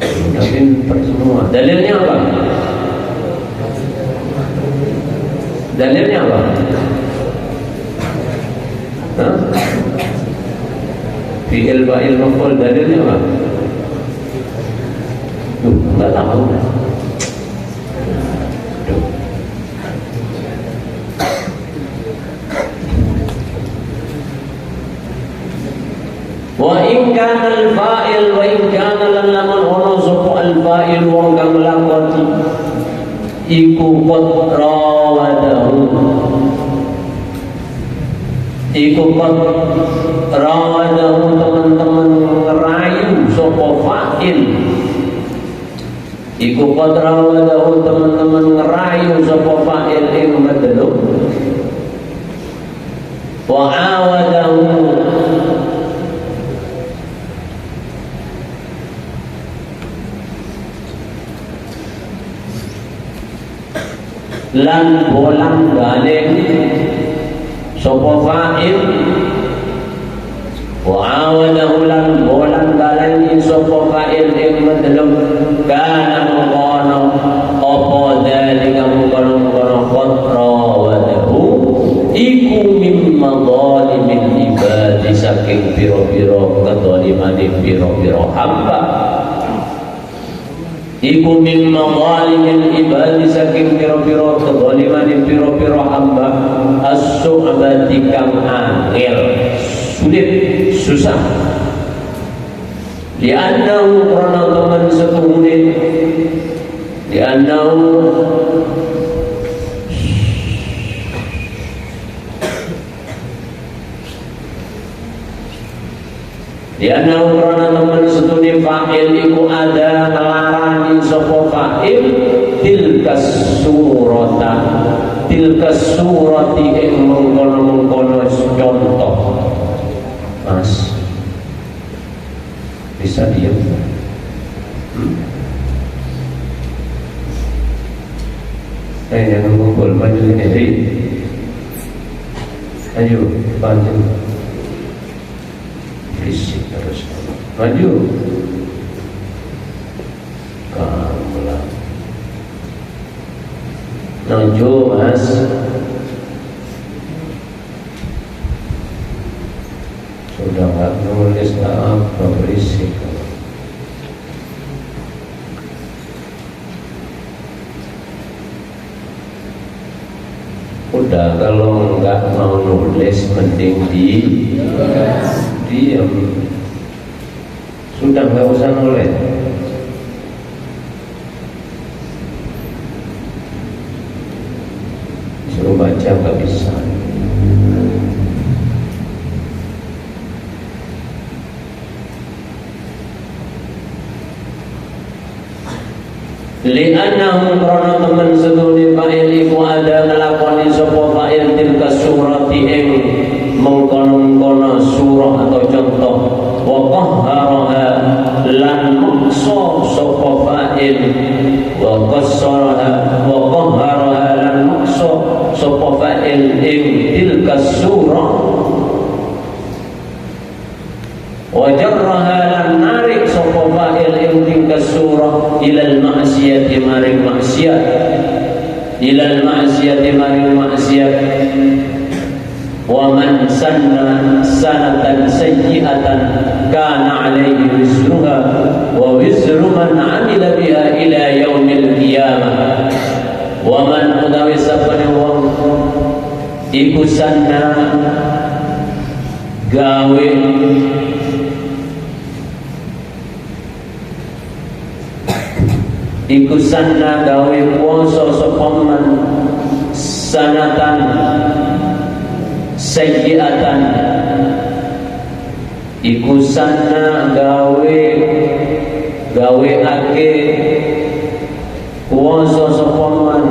Mungkin semua. Dalilnya apa? Dalilnya apa? Hah? Fi'il, fa'il, maf'ul, dalilnya apa? Enggak tahu. Wa in kana al-fa'il wa in kana lan lamun ono sapa al-fa'il wong kang lakoni iku qad rawadahu teman-teman ngerayu sapa fa'il iku qad rawadahu teman-teman ngerayu sapa fa'il ing madlub wa awadahu lan bolang balik sapa fa'il wa awadahu lan bolang balik sapa fa'il ing madlub kana mengkono apa dalika mengkono qadrawadahu iku mimma zalimil ibadi saking pira-pira kedzalimane pira-pira hamba iku mimma zalimil ibadi saking pira-pira kedzaliman pira-pira hamba as-su'bati kang angel sulit susah li'annahu karena teman setuhune li'annahu karena teman setuhune fa'il iku ada ngelarani sapa fa'il tilkas surati ing mengkono contoh. Mas bisa diam? Jangan ngumpul, maju sini. Ayo, bantu. Berisik terus. Maju. Kamulah. Maju, Mas. Sudah nggak nulis apa berisik. Udah kalau nggak mau nulis mending diam. Sudah nggak usah nulis. Suruh baca nggak bisa. Li'annahu karena teman sedune fa'il iku ada ngelakoni sapa fa'il tilka surati ing mengkono-kono surah atau contoh wa qahharaha lan muksa sapa fa'il wa qassaraha wa qahharaha lan muksa sapa fa'il ing jarraha lan narik sapa fa'il ing tingkas surah ilal ma'siyati maring maksiat, ilal ma'siyati maring maksiat. Wa man sanna sanatan sayyi'atan kana alaihi wizruha wa wizru man amila biha ila yaumil qiyamah. Wa man utawi sapane wong iku sanna gawe iku sanna gawe puasa sapa man sanatan sayyi'atan iku sanna gawe ake puasa sapa man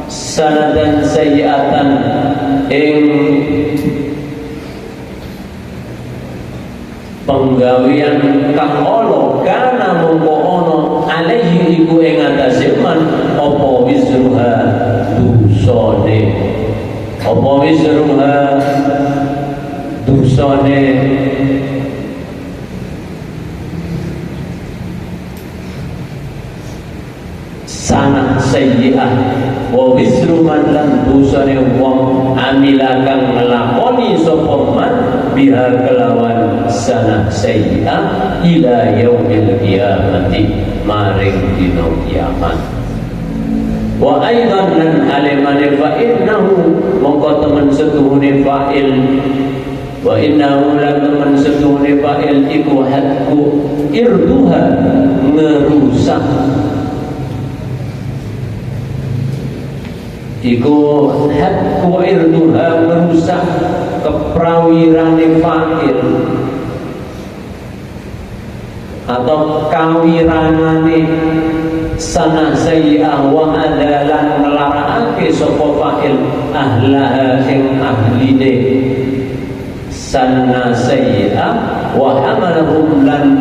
sanatan sayyi'atan ing penggawean kang ala kana mongko ana alaihi iku ing atase man apa wizruha dosane, apa wizruha dosane sana sayyi'ah wa wizru man lan dosane wong amila kang nglakoni sapa man biha kelawan sana sayyi'ah ila yaumil qiyamati maring dina kiamat. Wa aidan lan alimane fa innahu mongko temen setuhune fa'il, wa innahu lan temen setuhune fa'il iku hadku irduha ngerusak, iku hadku irduha merusak keprawirane fa'il atau kawiranane sana sayyi'ah wa adalan nglarakake sapa fa'il ahlaha ing ahline sana sayyi'ah wa hamalahum lan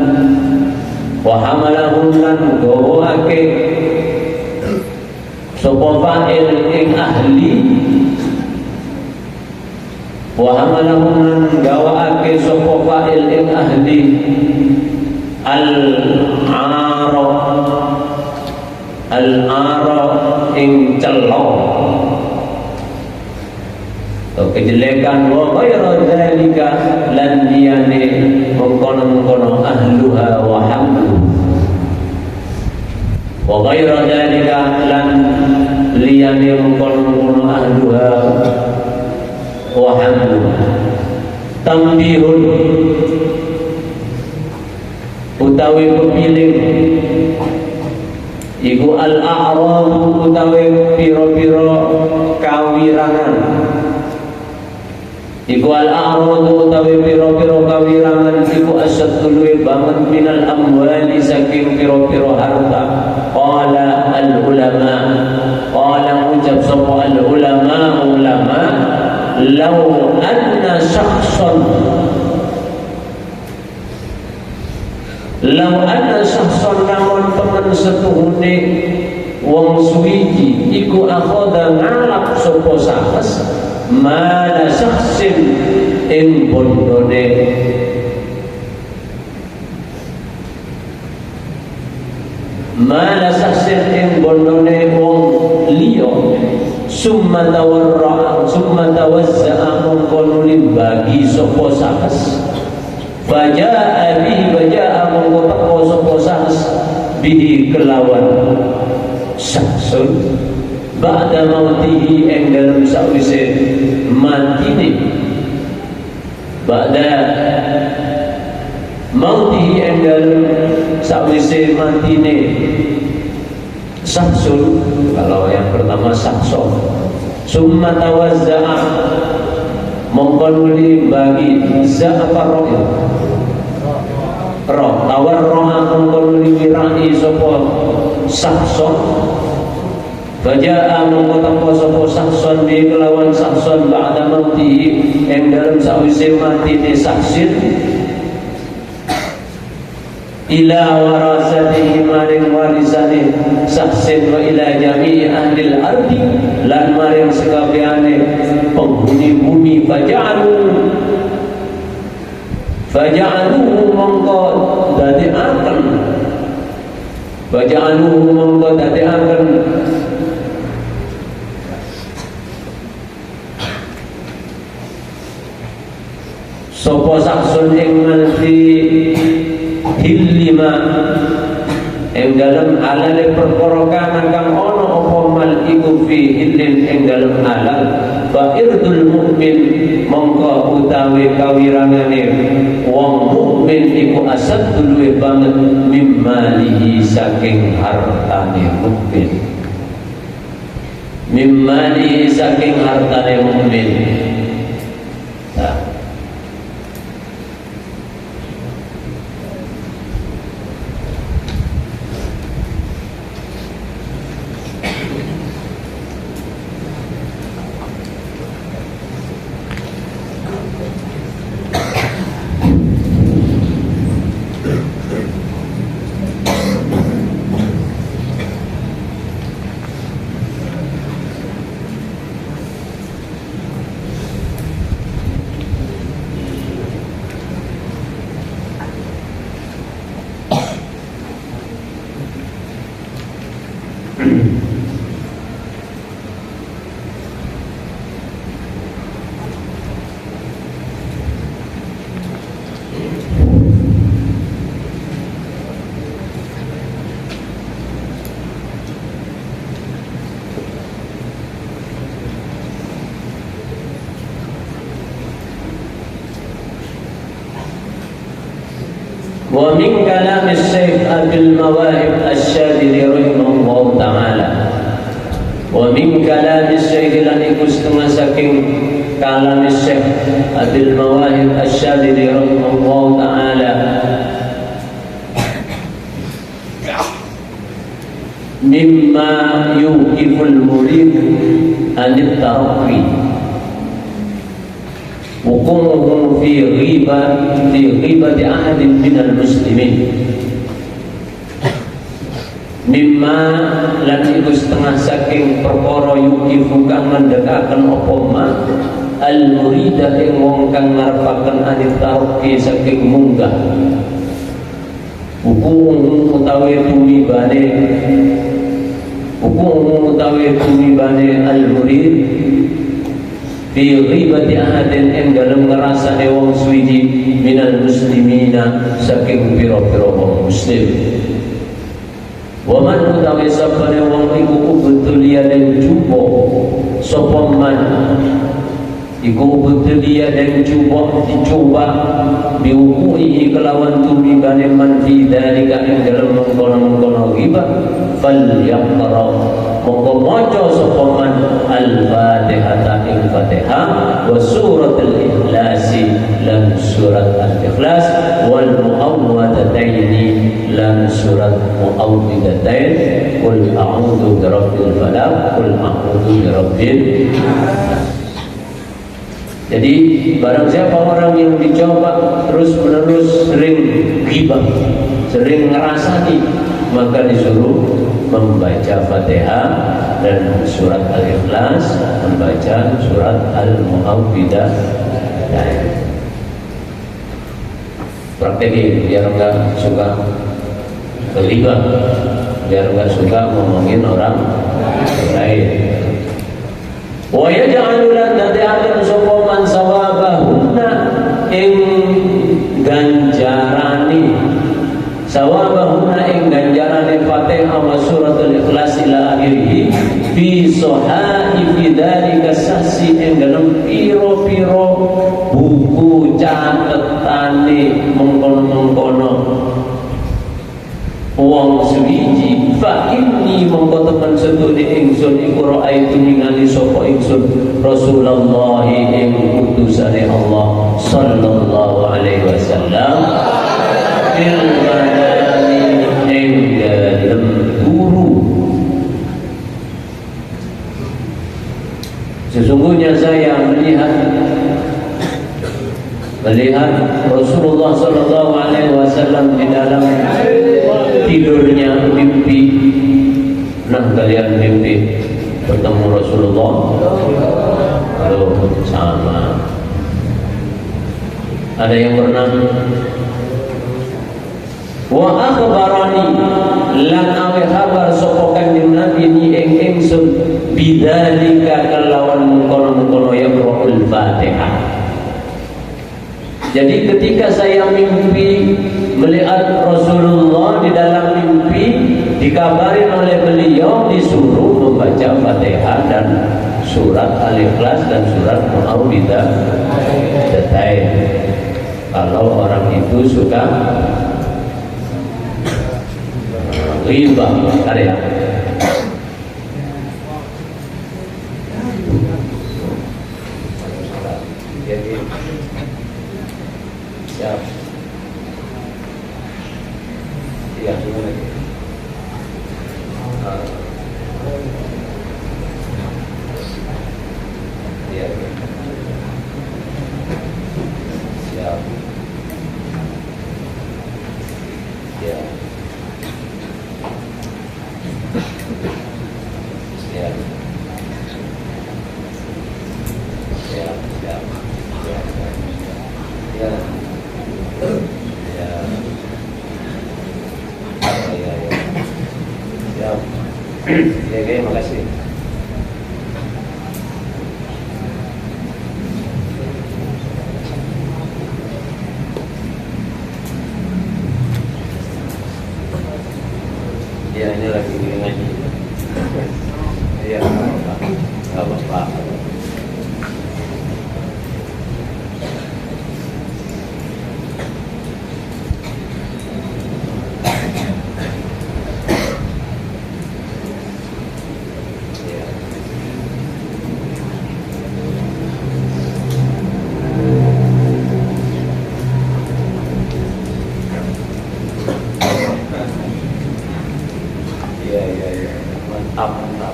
gawake sapa fa'il ing ahli wa hamalahum lan gawake sapa fa'il ing ahli al-ara ing celok kejelekan wa ghairu dzalika lan liyane mengkono-mengkono ahluha wa hamlu wa ghairu dzalika lan liyane mengkono-mengkono ahluha wa hamlu. Tambihun utawi pemiling iku al-a'rad utawi pira-pira kawirangan, iku al-a'rad utawi pira-pira kawirangan iku asyadul banget minal amwali saking pira-pira harta. Qala al-ulama, qala ucap sapa al-ulama ulama, law anna syakhsan law anna syakhsan lamun temen setuhune wong suwiji iku akhoda ngalap sapa sahes mala syakhsin ing bondone mala syakhsin ing bondone wong liya summa tawazza'a mongko nuli bagi sapa sahes baja'a bihi baja'a mongko teko sapa sahes bihi kelawan saksun ba'da mautihi ing dalem sawise matine ba'da mautihi ing dalem sawise matine saksun. Kalau yang pertama saksun summa tawazza'a mongko nuli bagi za'apa roh tawar roh mongko nuli wirai sapa saksun baja'a mongko teko sapa saksun bi kelawan saksun ba'da mauti ing dalem sawise matine saksin ila warasatihi maring warisane saksin wa ila jami'i ahlil ardi lan maring sekabehane penghuni bumi faja'alu faja'aluhu mongko dadekaken sapa saksun ing nganti hilima ing dalem alale perkara kang ana apa mal iku fi hilin ing dalem alal fa irdul mukmin mongko utawi kawirangane wong mukmin iku asad luwih banget mimmalihi saking hartane mukmin wa min kalam Syekh Abdul Mawahib Asy-Syadili rahimahullah taala wa min kalam Syekh lan iku setengah saking kalam Syekh Abdul Mawahib Asy-Syadili rahimahullah taala mimma yuqiful murid anit tarqi hukumuhu fi ghibati ahadin minal muslimin mimma lan iku setengah saking perkara yukifu kang mendekaken apa ma al murida ing wong kang ngarepaken anit tarqi saking munggah hukum utawi tumibane al murid fi ghibati ahadin ing dalem ngrasane wong suwiji minal muslimina saking pira-pira wong muslim wa man utawi sabane wong iku betulia den jupo sapa man iku betulia den jupo dicoba diukui kelawan tumibane man fi dalika ing dalem mengkono-mengkono ghibah fal yaqra monggo maca sapa man al-Fatihah ing Fatihah wa suratul Ikhlas lan surat al-Ikhlas wal muawwadataini lan surat muawwidatain qul a'udzu birabbil falaq qul a'udzu birabbil nas. Jadi barang siapa orang yang dicoba terus menerus sering ghibah, sering ngerasani, maka disuruh membaca Fatihah dan surat Al-Ikhlas, membaca surat Al-Mu'awwidatayn. Praktekin biar enggak suka ghibah, biar enggak suka ngomongin orang lain. Wa yaj'alu lan nad'akan sapa man sawabahunna ing ganjarani sawabahunna ing ganjarane Fatihah wa suratul Ikhlas ila akhirih fi sahaifi dzalika sasi ing dalem pira-pira buku catetane mengkono-mengkono wong suwiji fa inni mongko temen sedune ingsun iku raaitu ningali sapa ingsun Rasulullah ing utusane Allah sallallahu alaihi wasallam fil manami ing dalem guru. Sesungguhnya saya melihat Rasulullah sallallahu alaihi wasallam di dalam tidurnya mimpi. Nah, kalian mimpi bertemu Rasulullah? Halo, sama. Ada yang pernah? Wa akhbarani lan awe khabar sapa Kanjeng Nabi ni ingsun bidzalika kalawan mengkono-mengkono yaqra'ul Fatihah. Jadi ketika saya mimpi melihat Rasulullah, di dalam mimpi dikabarin oleh beliau disuruh membaca Fatihah dan surat Al-Ikhlas dan surat Mu'awwidhatain. Kalau orang itu suka ghibah, karya. Siap. Iya, gimana lagi? Iya. Siap. Iya. Siap. Siap. Siap. Siap. Ya, terima kasih. Ya, ini lagi ngaji. Iya, nggak apa-apa. Mantap.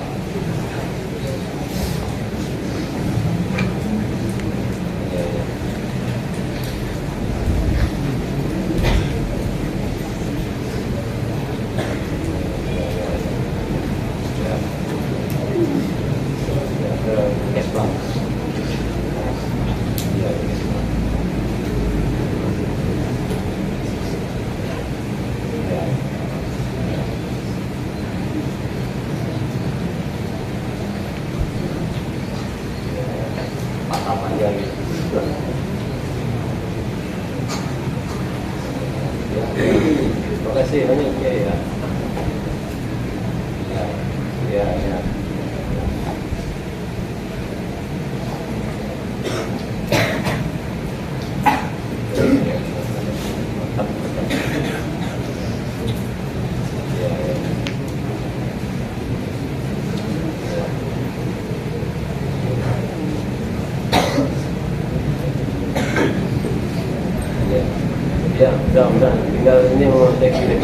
Terima kasih banyak ya. Ya. Ya, udah, tinggal ini mau cek ini.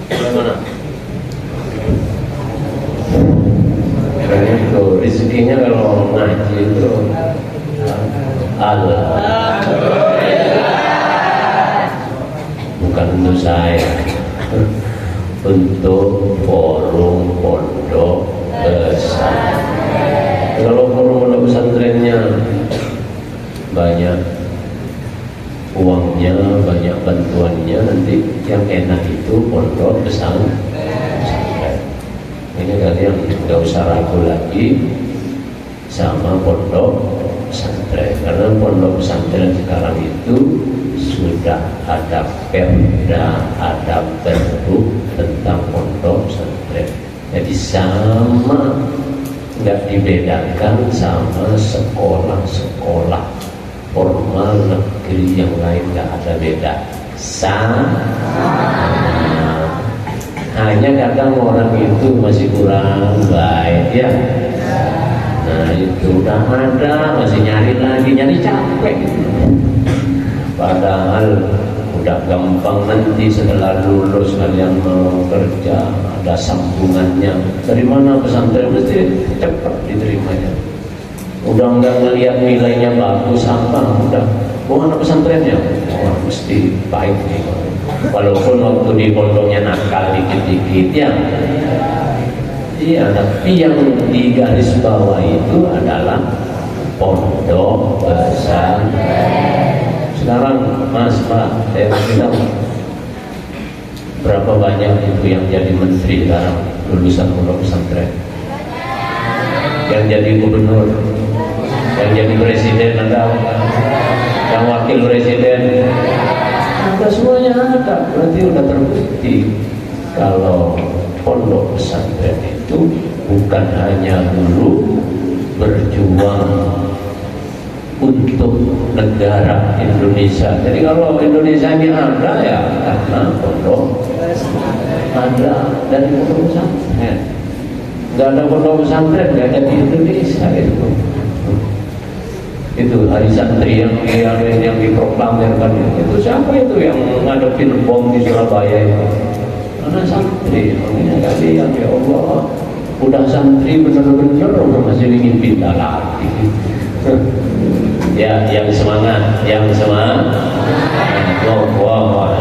Bagaimana? Itu rezekinya kalau ngaji itu Allah. Bukan untuk saya, untuk forum pondok pesantren. Kalau forum pondok pesantrennya banyak uangnya, banyak bantuannya, nanti yang enak itu pondok pesantren. Ini kalian nggak usah ragu lagi sama pondok pesantren, karena pondok pesantren sekarang itu sudah ada perda, ada pergub tentang pondok pesantren. Jadi sama, nggak dibedakan sama sekolah-sekolah formal negeri yang lain, nggak ada beda. Sama. Hanya kadang orang itu masih kurang baik ya. Nah itu udah ada, masih nyari capek gitu. Padahal udah gampang, nanti setelah lulus kalian mau kerja ada sambungannya. Dari mana pesantren mesti cepat diterimanya. Udah nggak ngelihat nilainya bagus apa, udah anak pesantrennya, mesti baik nih. Walaupun waktu di pondoknya nakal dikit-dikit ya. Iya, tapi yang di garis bawah itu adalah pondok pesantren. Sekarang Mas, Pak, saya bilang berapa banyak itu yang jadi menteri sekarang lulusan pondok pesantren, yang jadi gubernur, yang jadi presiden ada, yang wakil presiden ada, semuanya ada. Berarti udah terbukti kalau pondok pesantren itu bukan hanya dulu berjuang untuk negara Indonesia. Jadi kalau Indonesia ini ada ya karena pondok ada dari pondok pesantren. Nggak ada pondok pesantren nggak ada di Indonesia itu. Itu hari santri yang diproklamirkan itu siapa itu yang ngadepin bom di Surabaya itu? Karena santri, makanya kalian ya Allah, udah santri bener-bener masih ingin pindah lagi. Ya, yang semangat, yang semangat. Wah,